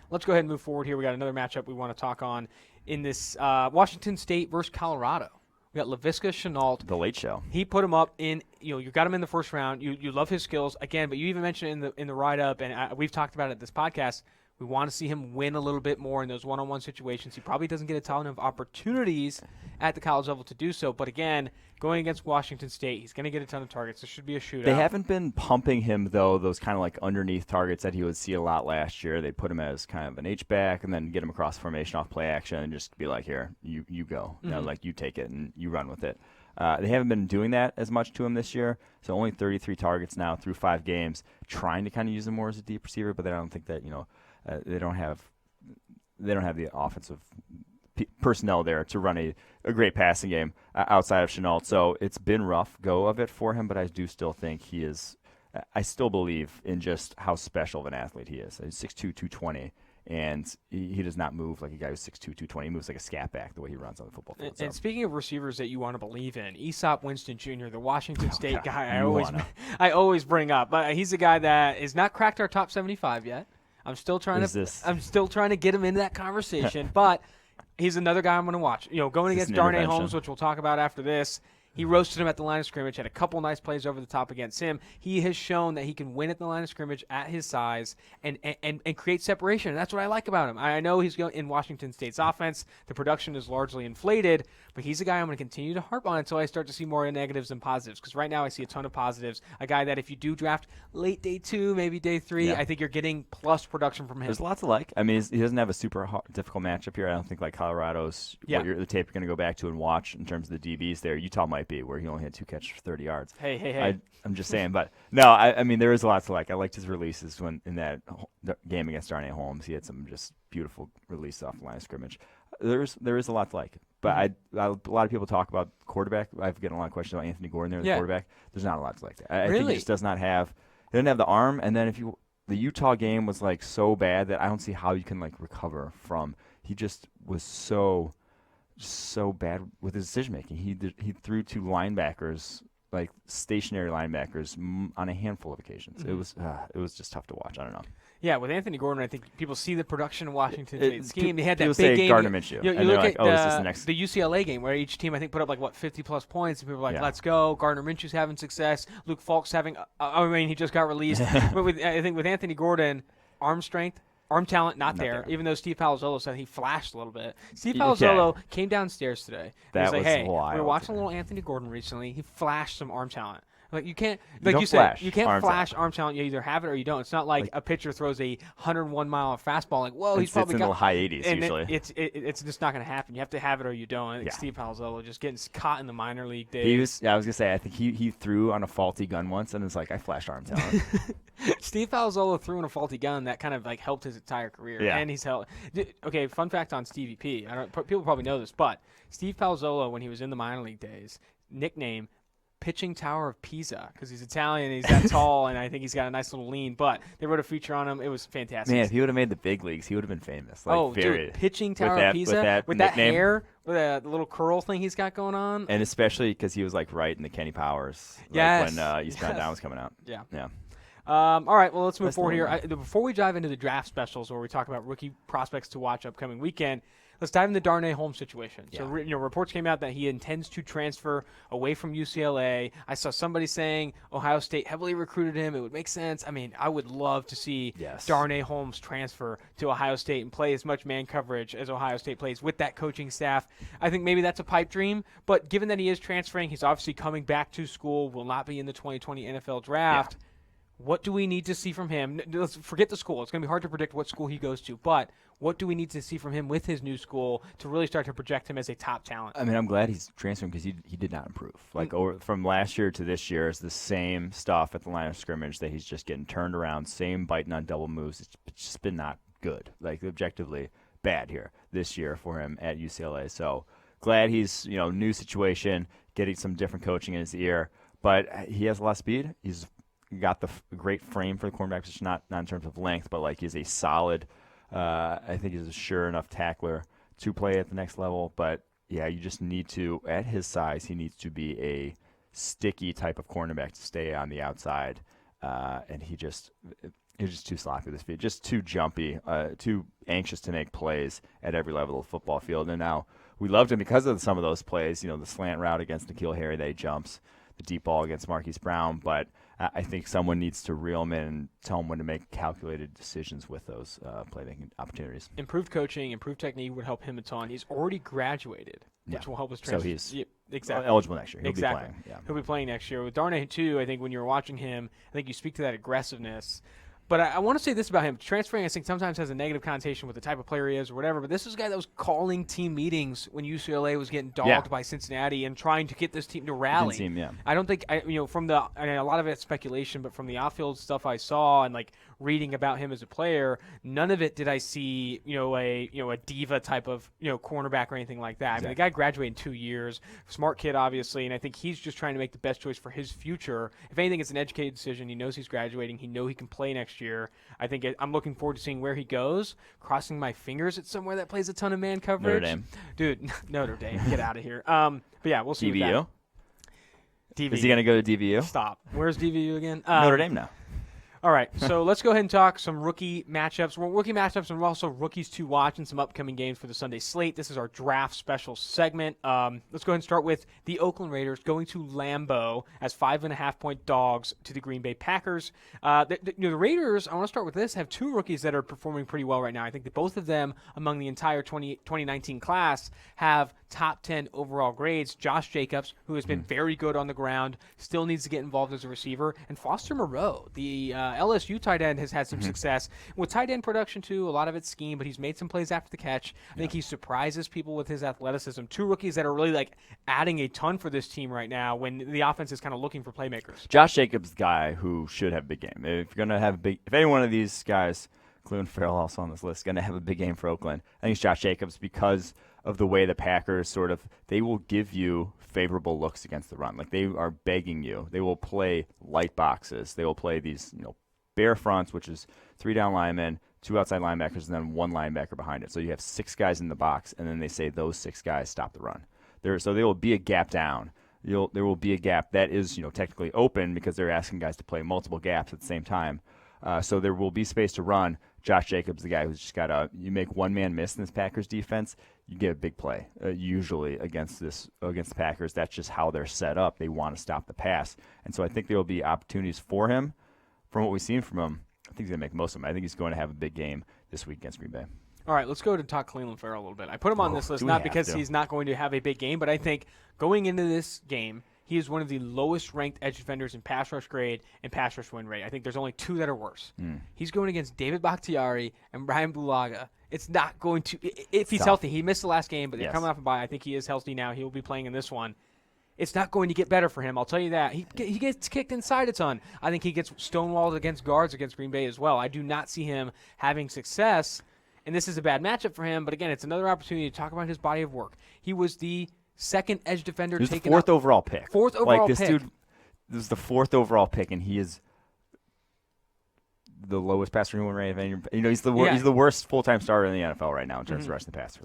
Let's go ahead and move forward here. We got another matchup we want to talk on in this Washington State versus Colorado. We got Laviska Shenault.
The late show.
He put him up in, you got him in the first round. You love his skills. Again, but you even mentioned it in the write-up, and we've talked about it at this podcast. We want to see him win a little bit more in those one-on-one situations. He probably doesn't get a ton of opportunities at the college level to do so. But again, going against Washington State, he's going to get a ton of targets. There should be a shootout.
They haven't been pumping him, though, those kind of like underneath targets that he would see a lot last year. They put him as kind of an H-back and then get him across formation off play action and just be like, here, you go. You know, like you take it and you run with it. They haven't been doing that as much to him this year, so only 33 targets now through 5 games, trying to kind of use him more as a deep receiver, but I don't think that, they don't have the offensive personnel there to run a great passing game outside of Chenault. So it's been rough go of it for him, but I do still think he is – I still believe in just how special of an athlete he is. He's 6'2", 220, and he does not move like a guy who's 6'2", 220. He moves like a scat back the way he runs on the football field.
And speaking of receivers that you want to believe in, Aesop Winston Jr., the Washington State guy I always bring up. But he's a guy that has not cracked our top 75 yet. I'm still trying to get him into that conversation, but he's another guy I'm going to watch. Going against Darnay Holmes, which we'll talk about after this. He roasted him at the line of scrimmage, had a couple nice plays over the top against him. He has shown that he can win at the line of scrimmage at his size and create separation. And that's what I like about him. I know he's in Washington State's offense. The production is largely inflated, but he's a guy I'm going to continue to harp on until I start to see more negatives than positives. Because right now I see a ton of positives. A guy that if you do draft late day 2, maybe day 3, I think you're getting plus production from him.
There's lots to like. I mean, he doesn't have a super difficult matchup here. I don't think like Colorado's the tape you're going to go back to and watch in terms of the DBs there. Utah might be, where he only had 2 catches for 30 yards.
Hey.
I'm just saying. But, no, I mean, there is a lot to like. I liked his releases when in that game against Darnay Holmes. He had some just beautiful release off the line of scrimmage. There is a lot to like. But a lot of people talk about quarterback. I've gotten a lot of questions about Anthony Gordon there, the quarterback. There's not a lot to like that. I think he just does not have – he doesn't have the arm. And then the Utah game was, like, so bad that I don't see how you can, like, recover from – he just was so bad with his decision-making. He threw to linebackers, like stationary linebackers, on a handful of occasions. It was just tough to watch. I don't know.
Yeah, with Anthony Gordon, I think people see the production in Washington State's scheme. They had that big
say
game.
Gardner Minshew.
You look
like,
at the UCLA game where each team, I think, put up 50-plus points. And people were like, let's go. Gardner Minshew's having success. Luke Falk's having he just got released. But I think with Anthony Gordon, arm strength, arm talent, not there. Even though Steve Palazzolo said he flashed a little bit. Steve Palazzolo came downstairs today.
That
was like, hey,
wild.
we were watching a little Anthony Gordon recently. He flashed some arm talent. Like you can't, you can't flash arm talent. You either have it or you don't. It's not like a pitcher throws a 101-mile fastball. Like, whoa, he's probably
got in the high 80s
and
usually.
It's just not going to happen. You have to have it or you don't. I think Steve Palazzolo just getting caught in the minor league days.
I was gonna say, I think he threw on a faulty gun once and it's like, I flashed arm talent.
Steve Palazzolo threw in a faulty gun that kind of like helped his entire career.
Yeah.
And he's held. Okay, fun fact on Stevie P. People probably know this, but Steve Palazzolo, when he was in the minor league days, nickname Pitching Tower of Pisa, because he's Italian and he's that tall, and I think he's got a nice little lean. But they wrote a feature on him. It was fantastic.
Man, if he would have made the big leagues, he would have been famous.
Dude, Pitching Tower of Pisa with that hair, with that little curl thing he's got going on.
And especially because he was right in the Kenny Powers when Eastbound Down was coming out.
Yeah.
Yeah.
All right, well, let's move forward here. Before we dive into the draft specials where we talk about rookie prospects to watch upcoming weekend, let's dive into the Darnay Holmes situation. Yeah. So, reports came out that he intends to transfer away from UCLA. I saw somebody saying Ohio State heavily recruited him. It would make sense. I mean, I would love to see Darnay Holmes transfer to Ohio State and play as much man coverage as Ohio State plays with that coaching staff. I think maybe that's a pipe dream, but given that he is transferring, he's obviously coming back to school, will not be in the 2020 NFL draft. Yeah. What do we need to see from him? Let's forget the school. It's going to be hard to predict what school he goes to, but what do we need to see from him with his new school to really start to project him as a top talent?
I mean, I'm glad he's transferring because he did not improve. From last year to this year, it's the same stuff at the line of scrimmage that he's just getting turned around, same biting on double moves. It's just been not good, objectively bad here this year for him at UCLA. So glad he's, new situation, getting some different coaching in his ear, but he has a lot of speed. He's got the great frame for the cornerback position, not in terms of length, but he's a solid. I think he's a sure enough tackler to play at the next level. But yeah, you just need to, at his size, he needs to be a sticky type of cornerback to stay on the outside. And he's just too sloppy with his feet, just too jumpy, too anxious to make plays at every level of the football field. And now we loved him because of some of those plays, the slant route against N'Keal Harry that he jumps, the deep ball against Marquise Brown, but I think someone needs to reel him in and tell him when to make calculated decisions with those playmaking opportunities.
Improved coaching, improved technique would help him a ton. He's already graduated, which will help us transfer.
So he's
exactly
eligible next year. He'll
exactly.
be playing. Yeah.
He'll be playing next year. With Darnay, too, I think when you're watching him, I think you speak to that aggressiveness. But I want to say this about him. Transferring, I think, sometimes has a negative connotation with the type of player he is or whatever. But this is a guy that was calling team meetings when UCLA was getting dogged by Cincinnati and trying to get this team to rally. I don't think, from a lot of it's speculation, but from the off-field stuff I saw and, reading about him as a player, none of it did I see, a diva type of, cornerback or anything like that. Exactly. I mean, the guy graduated in 2 years. Smart kid, obviously, and I think he's just trying to make the best choice for his future. If anything, it's an educated decision. He knows he's graduating. He knows he can play next year. I think I'm looking forward to seeing where he goes. Crossing my fingers it's somewhere that plays a ton of man coverage.
Notre Dame.
Dude, Notre Dame. Get out of here. But yeah, we'll see.
DVU?
DVU.
Is he going to go to DVU?
Stop. Where's DVU again?
Notre Dame now.
All right, so let's go ahead and talk some rookie matchups. Well, rookie matchups and also rookies to watch and some upcoming games for the Sunday slate. This is our draft special segment. Let's go ahead and start with the Oakland Raiders going to Lambeau as 5.5-point dogs to the Green Bay Packers. The Raiders, I want to start with this, have two rookies that are performing pretty well right now. I think that both of them among the entire 2019 class have top 10 overall grades. Josh Jacobs, who has been very good on the ground, still needs to get involved as a receiver. And Foster Moreau, the LSU tight end, has had some success. With tight end production, too, a lot of it's scheme, but he's made some plays after the catch. I think he surprises people with his athleticism. Two rookies that are really, adding a ton for this team right now when the offense is kind of looking for playmakers.
Josh Jacobs, the guy who should have a big game. If you're going to have if any one of these guys, Clelin Ferrell also on this list, going to have a big game for Oakland, I think it's Josh Jacobs because of the way the Packers they will give you favorable looks against the run. They are begging you. They will play light boxes. They will play these, bare fronts, which is 3 down linemen, 2 outside linebackers, and then 1 linebacker behind it. So you have 6 guys in the box, and then they say those 6 guys stop the run. So there will be a gap down. There will be a gap that is, technically open because they're asking guys to play multiple gaps at the same time. So there will be space to run. Josh Jacobs, the guy who's just got you make one man miss in this Packers defense, you get a big play. Usually against the Packers, that's just how they're set up. They want to stop the pass, and so I think there will be opportunities for him. From what we've seen from him, I think he's going to make most of them. I think he's going to have a big game this week against Green Bay.
All right, let's go to talk Clelin Ferrell a little bit. I put him on this list not because he's not going to have a big game, but I think going into this game, he is one of the lowest-ranked edge defenders in pass rush grade and pass rush win rate. I think there's only 2 that are worse. He's going against David Bakhtiari and Brian Bulaga. It's not going to – if he's healthy. He missed the last game, but they're coming off a bye. I think he is healthy now. He will be playing in this one. It's not going to get better for him, I'll tell you that. He gets kicked inside a ton. I think he gets stonewalled against guards against Green Bay as well. I do not see him having success, and this is a bad matchup for him. But, again, it's another opportunity to talk about his body of work. He was the second edge defender taken up.
He was the 4th overall pick.
4th overall pick.
This dude was the 4th overall pick, and he is the lowest passer win rate of any. He's the worst full-time starter in the NFL right now in terms of rushing the passer.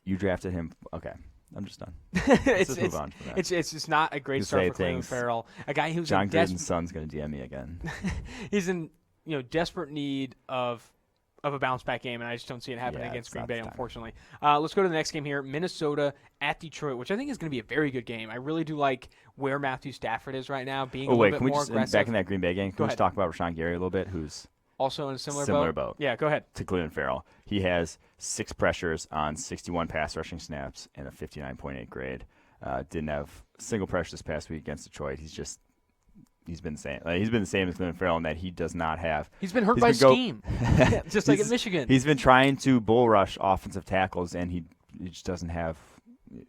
You drafted him. Okay. I'm just done. Let's just move on from that.
It's just not a great start for Clelin Ferrell. A guy who's
John Gruden's son's going to DM me again.
He's in desperate need of a bounce back game, and I just don't see it happening against Green Bay, unfortunately. Let's go to the next game here, Minnesota at Detroit, which I think is going to be a very good game. I really do like where Matthew Stafford is right now, being a little bit more aggressive.
Back in that Green Bay game, can we just talk about Rashawn Gary a little bit, who's
also in a similar boat? Yeah, go ahead.
To Clelin Ferrell. He has 6 pressures on 61 pass rushing snaps and a 59.8 grade. Didn't have a single pressure this past week against Detroit. He's been the same. He's been the same as Clelin Ferrell in that he does not have.
He's been hurt by scheme, just like at Michigan.
He's been trying to bull rush offensive tackles, and he just doesn't have.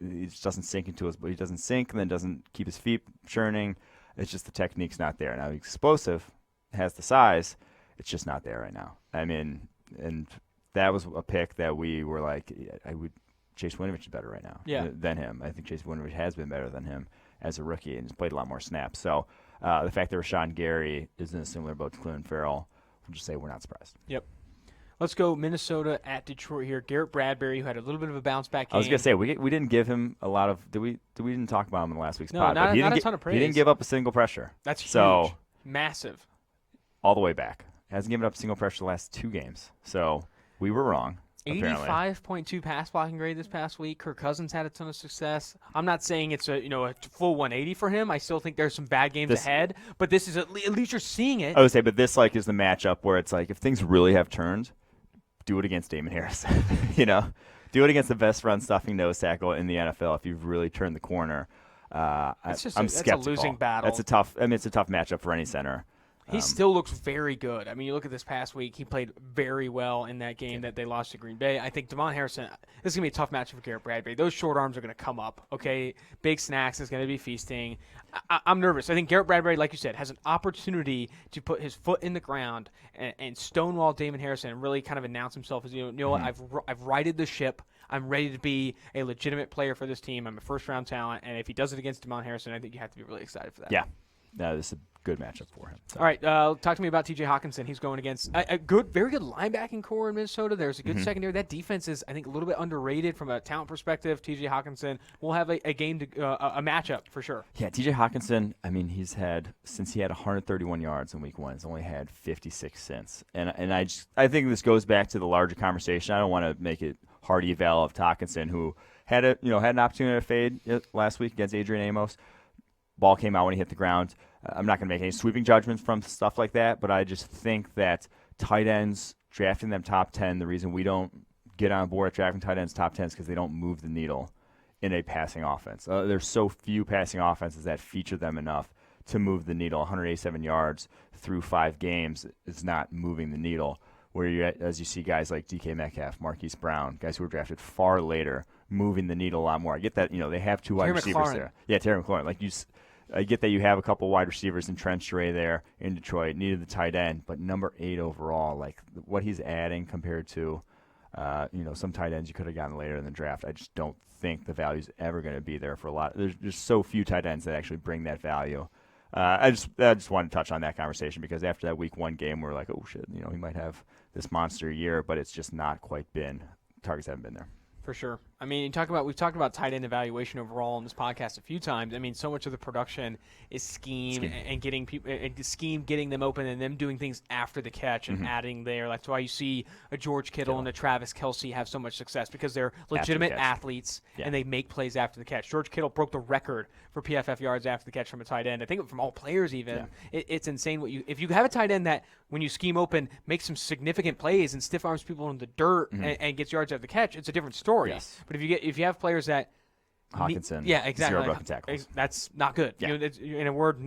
He just doesn't sink into his. But he doesn't sink, and then doesn't keep his feet churning. It's just the technique's not there. Now he's explosive, has the size. It's just not there right now. I mean, and that was a pick that we were like, Chase Winovich is better right now than him. I think Chase Winovich has been better than him as a rookie and has played a lot more snaps. So the fact that Rashawn Gary is in a similar boat to Clelin Ferrell, we'll just say we're not surprised.
Yep. Let's go Minnesota at Detroit here. Garrett Bradbury, who had a little bit of a bounce-back game.
I was going to say, we didn't give him a lot of – we didn't talk about him in last week's pod.
Not a ton of praise.
He didn't give up a single pressure.
That's huge. Massive.
All the way back. Hasn't given up a single pressure the last 2 games. So we were wrong. apparently.
85.2 pass blocking grade this past week. Kirk Cousins had a ton of success. I'm not saying it's a full 180 for him. I still think there's some bad games ahead, but this is at least you're seeing it.
I would say, but this is the matchup where it's if things really have turned, do it against Damon Harris. Do it against the best run stuffing nose tackle in the NFL if you've really turned the corner. I'm skeptical.
That's a losing battle.
It's a tough matchup for any center.
He still looks very good. I mean, you look at this past week, he played very well in that game that they lost to Green Bay. I think Devon Harrison, this is going to be a tough matchup for Garrett Bradbury. Those short arms are going to come up, okay? Big Snacks is going to be feasting. I'm nervous. I think Garrett Bradbury, like you said, has an opportunity to put his foot in the ground and stonewall Damon Harrison and really kind of announce himself as, what, I've righted the ship. I'm ready to be a legitimate player for this team. I'm a first-round talent, and if he does it against Devon Harrison, I think you have to be really excited for that.
Yeah. No, this is a good matchup for him. So.
All right, talk to me about T.J. Hawkinson. He's going against a very good linebacking core in Minnesota. There's a good secondary. That defense is, I think, a little bit underrated from a talent perspective. T.J. Hawkinson will have a game a matchup for sure.
Yeah, T.J. Hawkinson. I mean, since he had 131 yards in Week 1, he's only had 56 since. And I think this goes back to the larger conversation. I don't want to make it hard eval of Hawkinson, who had an opportunity to fade last week against Adrian Amos. Ball came out when he hit the ground. I'm not going to make any sweeping judgments from stuff like that, but I just think that tight ends, drafting them top 10, the reason we don't get on board at drafting tight ends top 10 is because they don't move the needle in a passing offense. There's so few passing offenses that feature them enough to move the needle. 187 yards through 5 games is not moving the needle. As you see guys like DK Metcalf, Marquise Brown, guys who were drafted far later, moving the needle a lot more. I get that, they have 2 wide receivers there. Yeah, Terry McLaurin. I get that you have a couple wide receivers in Trent Sherray there in Detroit, needed the tight end, but number 8 overall, what he's adding compared to, some tight ends you could have gotten later in the draft. I just don't think the value's ever going to be there for a lot. There's just so few tight ends that actually bring that value. I just wanted to touch on that conversation because after that Week 1 game, we're like, oh shit, he might have this monster year, but it's just not quite been. Targets haven't been there.
For sure. I mean, we've talked about tight end evaluation overall on this podcast a few times. I mean, so much of the production is scheme. And getting people, getting them open, and them doing things after the catch and adding there. That's why you see a George Kittle and a Travis Kelce have so much success because they're legitimate athletes and they make plays after the catch. George Kittle broke the record for PFF yards after the catch from a tight end. I think from all players even. Yeah. It's insane if you have a tight end that when you scheme open makes some significant plays and stiff arms people in the dirt and gets yards after the catch, it's a different story.
Yes.
But if you have players that
Hawkinson,
exactly,
0 broken tackles,
that's not good.
Yeah.
In a word,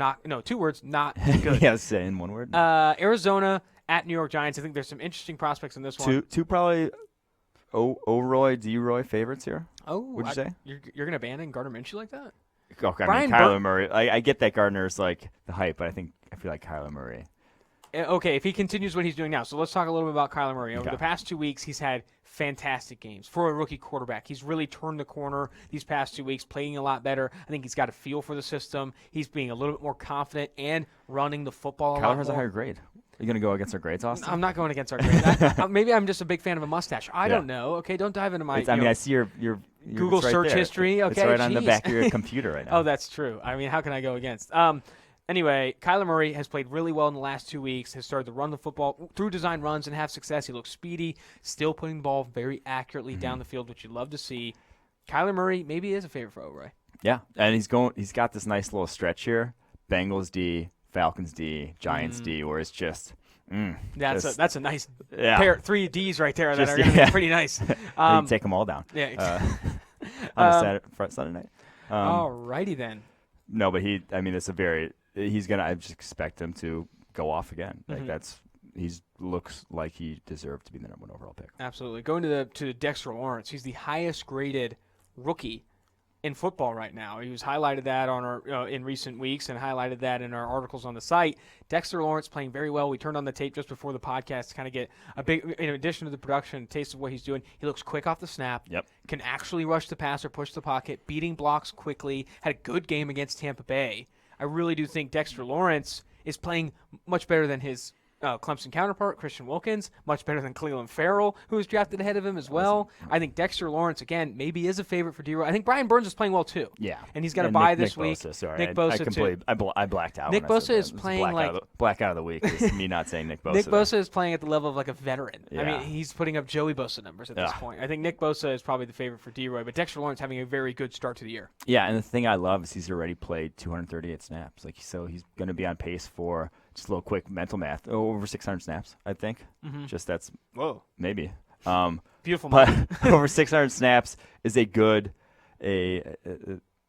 2 words, not good.
Yes, in one word.
Arizona at New York Giants. I think there's some interesting prospects in this one.
Two probably O-Roy, D-Roy favorites here.
Oh,
would you say?
You're going to abandon Gardner Minshew like that?
Okay, Kyler Murray. I get that Gardner's the hype, but I feel like Kyler Murray.
Okay, if he continues what he's doing now. So let's talk a little bit about Kyler Murray. Over the past 2 weeks, he's had fantastic games for a rookie quarterback. He's really turned the corner these past 2 weeks, playing a lot better. I think he's got a feel for the system. He's being a little bit more confident and running the football a lot more.
Kyler has a higher grade. Are you going to go against our grades, Austin?
I'm not going against our grades. Maybe I'm just a big fan of a mustache. I don't know. Okay, don't dive into my
I see your
Google search history. Okay,
it's right on the back of your computer right now.
Oh, that's true. I mean, how can I go against? Anyway, Kyler Murray has played really well in the last 2 weeks, has started to run the football through design runs and have success. He looks speedy, still putting the ball very accurately down the field, which you love to see. Kyler Murray maybe is a favorite for O'Roy.
Yeah, and he's got this nice little stretch here. Bengals D, Falcons D, Giants D, where it's just
that's a nice pair, 3 Ds right there that are going to be pretty nice.
You take them all down.
Yeah.
On a Sunday night.
All righty then.
No, but he's gonna. I just expect him to go off again. He looks like he deserved to be the number 1 overall pick.
Absolutely. Going to Dexter Lawrence, he's the highest graded rookie in football right now. He was highlighted that on our in recent weeks and highlighted that in our articles on the site. Dexter Lawrence playing very well. We turned on the tape just before the podcast to kind of get a big, in addition to the production, taste of what he's doing. He looks quick off the snap.
Yep.
Can actually rush the passer, push the pocket, beating blocks quickly. Had a good game against Tampa Bay. I really do think Dexter Lawrence is playing much better than his Clemson counterpart, Christian Wilkins, much better than Cleveland Farrell, who was drafted ahead of him as well. I think Dexter Lawrence, again, maybe is a favorite for D-Roy. I think Brian Burns is playing well, too.
Yeah.
And he's got a bye this
Nick
week.
Bosa, sorry.
Nick Bosa, too.
I blacked out.
Nick Bosa is playing
blackout of the week is me not saying Nick Bosa.
Nick Bosa is playing at the level of like a veteran.
Yeah.
I mean, he's putting up Joey Bosa numbers at this point. I think Nick Bosa is probably the favorite for D-Roy, but Dexter Lawrence having a very good start to the year.
Yeah, and the thing I love is he's already played 238 snaps. So he's going to be on pace for, just a little quick mental math, over 600 snaps, I think.
Mm-hmm.
Just that's maybe.
Beautiful.
But over 600 snaps is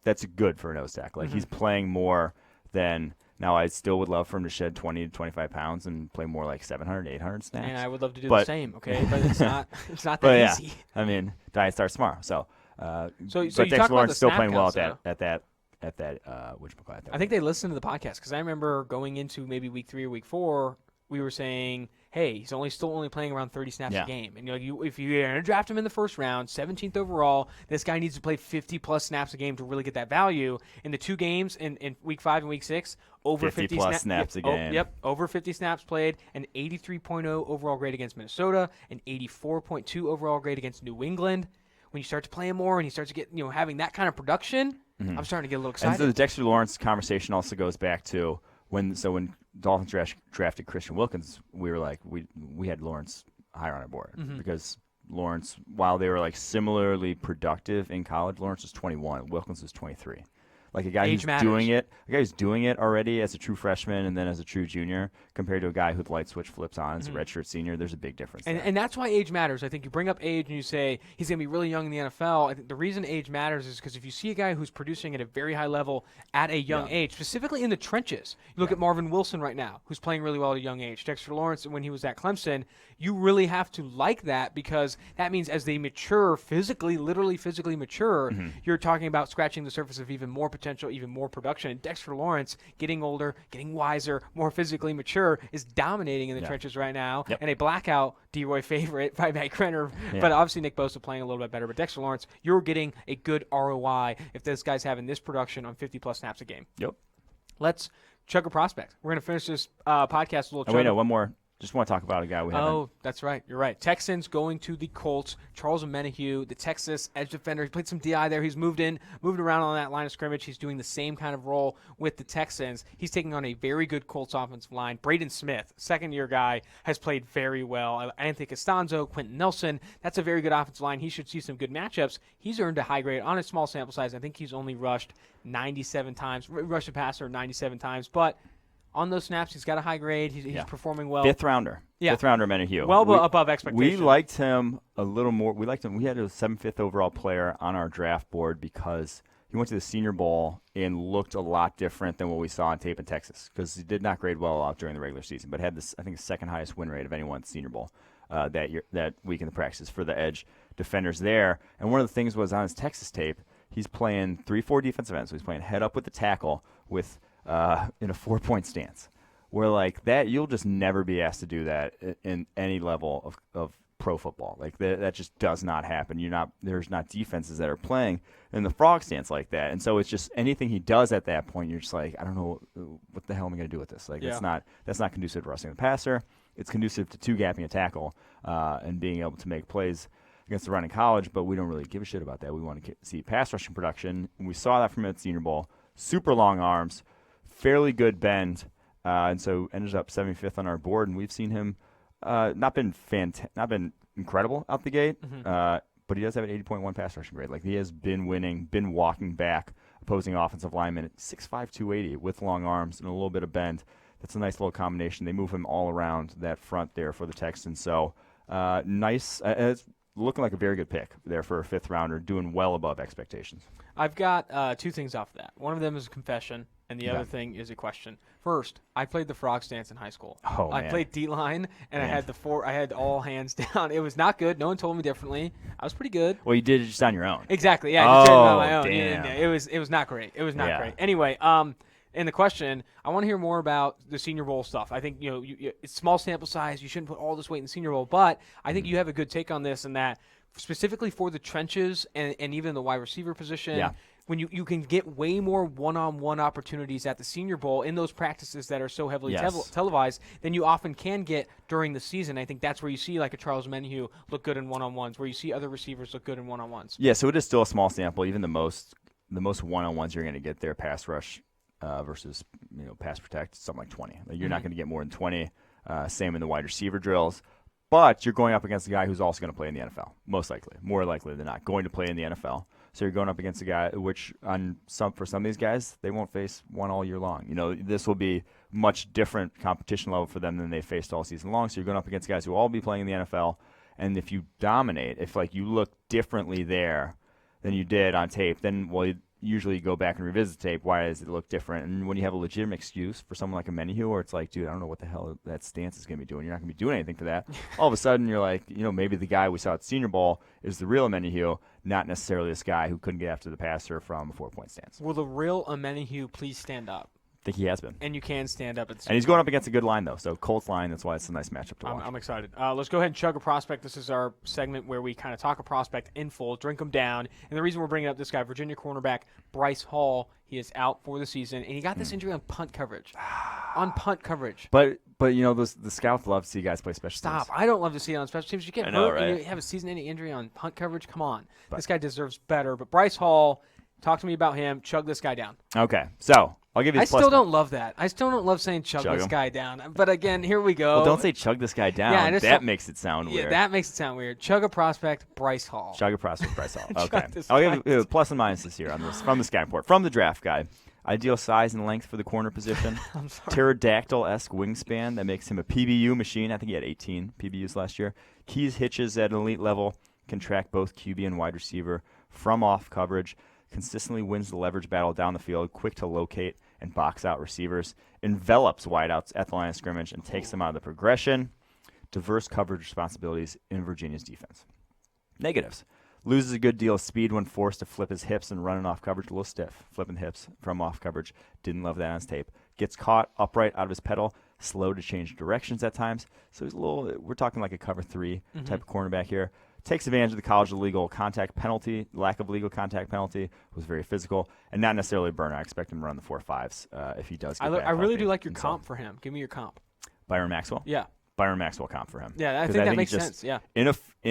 that's good for a nose tackle. Like he's playing more than. Now, I still would love for him to shed 20 to 25 pounds and play more like 700, 800 snaps.
And I would love to do the same, okay? But it's not that easy.
I mean, diet starts tomorrow. So
you
Dexter
talk
Lawrence still playing well
counts,
at that whatchamacallit.
I think they listened to the podcast because I remember going into maybe week 3 or week 4, we were saying, hey, he's still only playing around 30 snaps a game. And if you're going to draft him in the first round, 17th overall, this guy needs to play 50-plus snaps a game to really get that value. In the 2 games in week 5 and week 6, over 50
snaps a game.
Over 50 snaps played, an 83.0 overall grade against Minnesota, an 84.2 overall grade against New England. When you start to play him more and he starts to get, having that kind of production, I'm starting to get a little excited.
And so the Dexter Lawrence conversation also goes back to when Dolphins drafted Christian Wilkins, we were like, we had Lawrence higher on our board because Lawrence, while they were like similarly productive in college, Lawrence was 21, Wilkins was 23. Like a guy who's doing it already as a true freshman and then as a true junior, compared to a guy who the light switch flips on as a redshirt senior, there's a big difference.
And that's why age matters. I think you bring up age and you say he's going to be really young in the NFL. I think the reason age matters is because if you see a guy who's producing at a very high level at a young age, specifically in the trenches, you look at Marvin Wilson right now, who's playing really well at a young age. Dexter Lawrence, when he was at Clemson, you really have to like that because that means as they mature physically, literally physically mature, you're talking about scratching the surface of even more potential, even more production. And Dexter Lawrence, getting older, getting wiser, more physically mature, is dominating in the trenches right now. And a blackout D-Roy favorite by Mike Renner. But obviously Nick Bosa playing a little bit better. But Dexter Lawrence, you're getting a good ROI if this guy's having this production on 50-plus snaps a game.
Yep.
Let's chug a prospect. We're going to finish this podcast a little.
Wait, no, one more. Just want to talk about a guy we haven't.
Oh, that's right. You're right. Texans going to the Colts. Charles Omenihu, the Texas edge defender. He played some DI there. He's moved around on that line of scrimmage. He's doing the same kind of role with the Texans. He's taking on a very good Colts offensive line. Braden Smith, second-year guy, has played very well. Anthony Costanzo, Quentin Nelson. That's a very good offensive line. He should see some good matchups. He's earned a high grade on a small sample size. I think he's only rushed 97 times, rushed a passer 97 times, but on those snaps, he's got a high grade. He's performing well.
Fifth rounder Omenihu.
Well above expectations.
We liked him a little more. We liked him. We had a 75th overall player on our draft board because he went to the Senior Bowl and looked a lot different than what we saw on tape in Texas because he did not grade well out during the regular season, but had this, I think, the second highest win rate of anyone at the Senior Bowl that week in the practices for the edge defenders there. And one of the things was on his Texas tape, he's playing 3-4 defensive ends. So he's playing head up with the tackle with in a 4-point stance, where like that you'll just never be asked to do that in any level of pro football. Like that just does not happen. There's not defenses that are playing in the frog stance like that, and so it's just anything he does at that point, you're just like, I don't know what the hell am I going to do with this. Like that's not conducive to wrestling the passer. It's conducive to two-gapping a tackle and being able to make plays against the run in college, but we don't really give a shit about that. We want to see pass rushing production, and we saw that from him at Senior Bowl. Super long arms, fairly good bend, and so ended up 75th on our board. And we've seen him not been incredible out the gate, but he does have an 80.1 pass rushing grade. Like he has been winning, been walking back opposing offensive linemen at 6'5", 280 with long arms and a little bit of bend. That's a nice little combination. They move him all around that front there for the Texans. So nice. It's looking like a very good pick there for a fifth rounder, doing well above expectations.
I've got two things off of that. One of them is a confession, and the other thing is a question. First, I played the frog stance in high school. I played D-line, and I had all hands down. It was not good. No one told me differently. I was pretty good.
Well, you did it just on your own.
Exactly. Yeah, I just did it on my own.
Damn.
Yeah, it was not great. It was not great. Anyway, and the question, I want to hear more about the Senior Bowl stuff. I think it's small sample size. You shouldn't put all this weight in the Senior Bowl, but I think you have a good take on this, and that specifically for the trenches and even the wide receiver position. when you can get way more one-on-one opportunities at the Senior Bowl in those practices that are so heavily televised than you often can get during the season. I think that's where you see like a Charles Omenihu look good in one-on-ones, where you see other receivers look good in one-on-ones.
Yeah, so it is still a small sample. Even the most one-on-ones you're going to get there, pass rush versus pass protect, something like 20. Like you're not going to get more than 20. Same in the wide receiver drills. But you're going up against a guy who's also going to play in the NFL, most likely, more likely than not, going to play in the NFL. So you're going up against a guy which for some of these guys, they won't face one all year long. This will be much different competition level for them than they faced all season long. So you're going up against guys who will all be playing in the NFL. And if you dominate, if you look differently there than you did on tape, then usually go back and revisit the tape. Why does it look different? And when you have a legitimate excuse for someone like Omenihu, where it's like, dude, I don't know what the hell that stance is going to be doing. You're not going to be doing anything for that. All of a sudden, you're like, maybe the guy we saw at Senior Bowl is the real Omenihu, not necessarily this guy who couldn't get after the passer from a 4-point stance.
Will the real Omenihu please stand up?
I think he has been.
And you can stand up.
And he's going up against a good line, though. So Colts line, that's why it's a nice matchup to watch.
I'm excited. Let's go ahead and chug a prospect. This is our segment where we kind of talk a prospect in full, drink them down. And the reason we're bringing up this guy, Virginia cornerback Brice Hall, he is out for the season. And he got this injury on punt coverage. But the scouts love to see guys play special teams. I don't love to see it on special teams. You get hurt and you have a season-ending injury on punt coverage. Come on. This guy deserves better. But Brice Hall, talk to me about him. Chug this guy down.
Okay. So I'll give you.
I still don't love that. I still don't love saying chug this guy down. But again, here we go.
Well, don't say chug this guy down. Yeah, that makes it sound weird.
Yeah, that makes it sound weird. Chug a prospect, Brice Hall.
Chug a prospect, Brice Hall. Okay. I'll give you plus and minuses here on this from the scout report. From the draft guide. Ideal size and length for the corner position.
I'm sorry.
Pterodactyl-esque wingspan that makes him a PBU machine. I think he had 18 PBUs last year. Keys hitches at an elite level. Can track both QB and wide receiver from off coverage. Consistently wins the leverage battle down the field. Quick to locate and box out receivers. Envelops wideouts at the line of scrimmage and takes them out of the progression. Diverse coverage responsibilities in Virginia's defense. Negatives. Loses a good deal of speed when forced to flip his hips and running off coverage. A little stiff, flipping hips from off coverage. Didn't love that on his tape. Gets caught upright out of his pedal. Slow to change directions at times. So he's we're talking like a cover 3 type of cornerback here. Takes advantage of the college legal contact penalty. Lack of legal contact penalty. Was very physical. And not necessarily a burner. I expect him to run the 4.5s if he does get back.
I really do like your comp for him. Give me your comp.
Byron Maxwell?
Yeah.
Byron Maxwell comp for him.
Yeah, I think that makes sense. Yeah.
In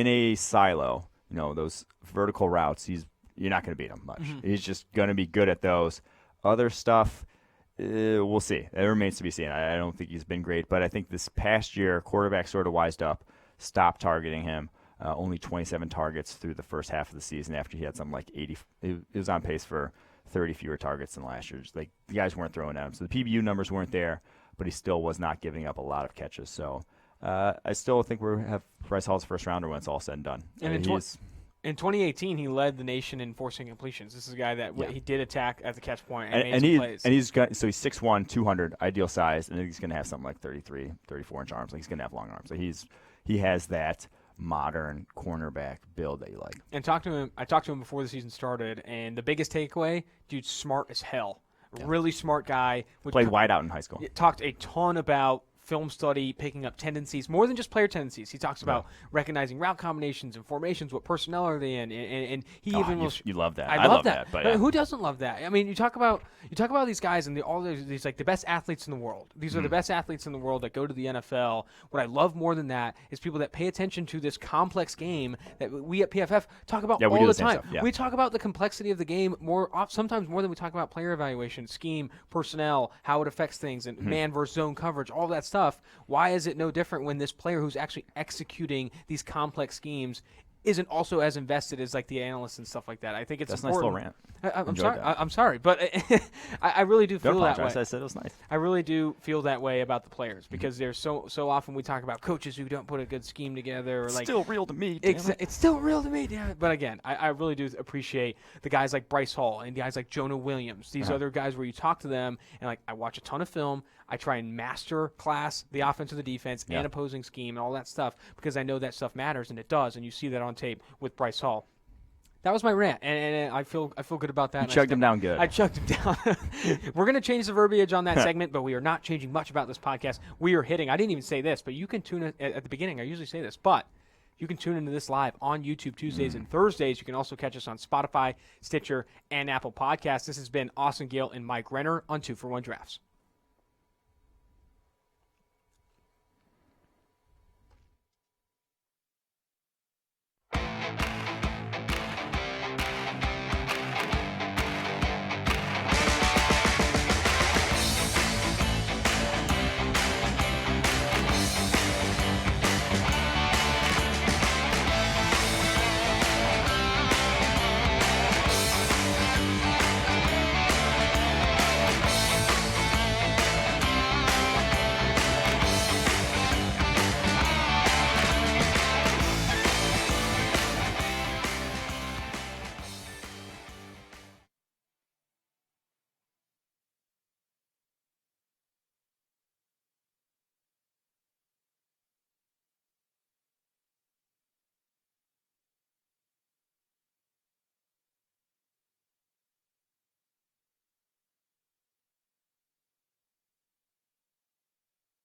a silo, those vertical routes, you're not going to beat him much. He's just going to be good at those. Other stuff, we'll see. It remains to be seen. I don't think he's been great, but I think this past year, quarterback sort of wised up, stopped targeting him. Only 27 targets through the first half of the season after he had something like 80. It was on pace for 30 fewer targets than last year. Like the guys weren't throwing at him. So the PBU numbers weren't there, but he still was not giving up a lot of catches. So I still think we have Brice Hall's first rounder when it's all said and done.
And in 2018, he led the nation in forcing completions. This is a guy that he did attack at the catch point and made some plays.
And he's 6'1", 200, ideal size, and he's going to have something like 33, 34-inch arms. Like he's going to have long arms. So he has that modern cornerback build that you like.
And I talked to him before the season started, and the biggest takeaway, dude, smart as hell. Yeah. Really smart guy.
Played wide out in high school.
Talked a ton about film study, picking up tendencies, more than just player tendencies. He talks about recognizing route combinations and formations, what personnel are they in, and he
you love that.
I love that.
But
who doesn't love that? I mean, you talk about these guys and all these like the best athletes in the world. These are the best athletes in the world that go to the NFL. What I love more than that is people that pay attention to this complex game that we at PFF talk about all the time.
Yeah.
We talk about the complexity of the game sometimes more than we talk about player evaluation, scheme, personnel, how it affects things, and man versus zone coverage, all that stuff. Why is it no different when this player who's actually executing these complex schemes isn't also as invested as like the analysts and stuff like that? I think it's important.
That's a nice little rant.
I'm sorry, but I really do feel that way.
I said it was nice.
I really do feel that way about the players because there's so often we talk about coaches who don't put a good scheme together. Or
it's
like,
still real to me.
It's still real to me, damn it. But again, I really do appreciate the guys like Brice Hall and guys like Jonah Williams. These other guys where you talk to them and like I watch a ton of film. I try and master class the offense or the defense and opposing scheme and all that stuff because I know that stuff matters, and it does, and you see that on tape with Brice Hall. That was my rant, and I feel good about that.
You chugged him down good.
I chugged him down. We're going to change the verbiage on that segment, but we are not changing much about this podcast. We are hitting – I didn't even say this, but you can tune it at the beginning. I usually say this, but you can tune into this live on YouTube Tuesdays and Thursdays. You can also catch us on Spotify, Stitcher, and Apple Podcasts. This has been Austin Gayle and Mike Renner on 2-for-1 Drafts.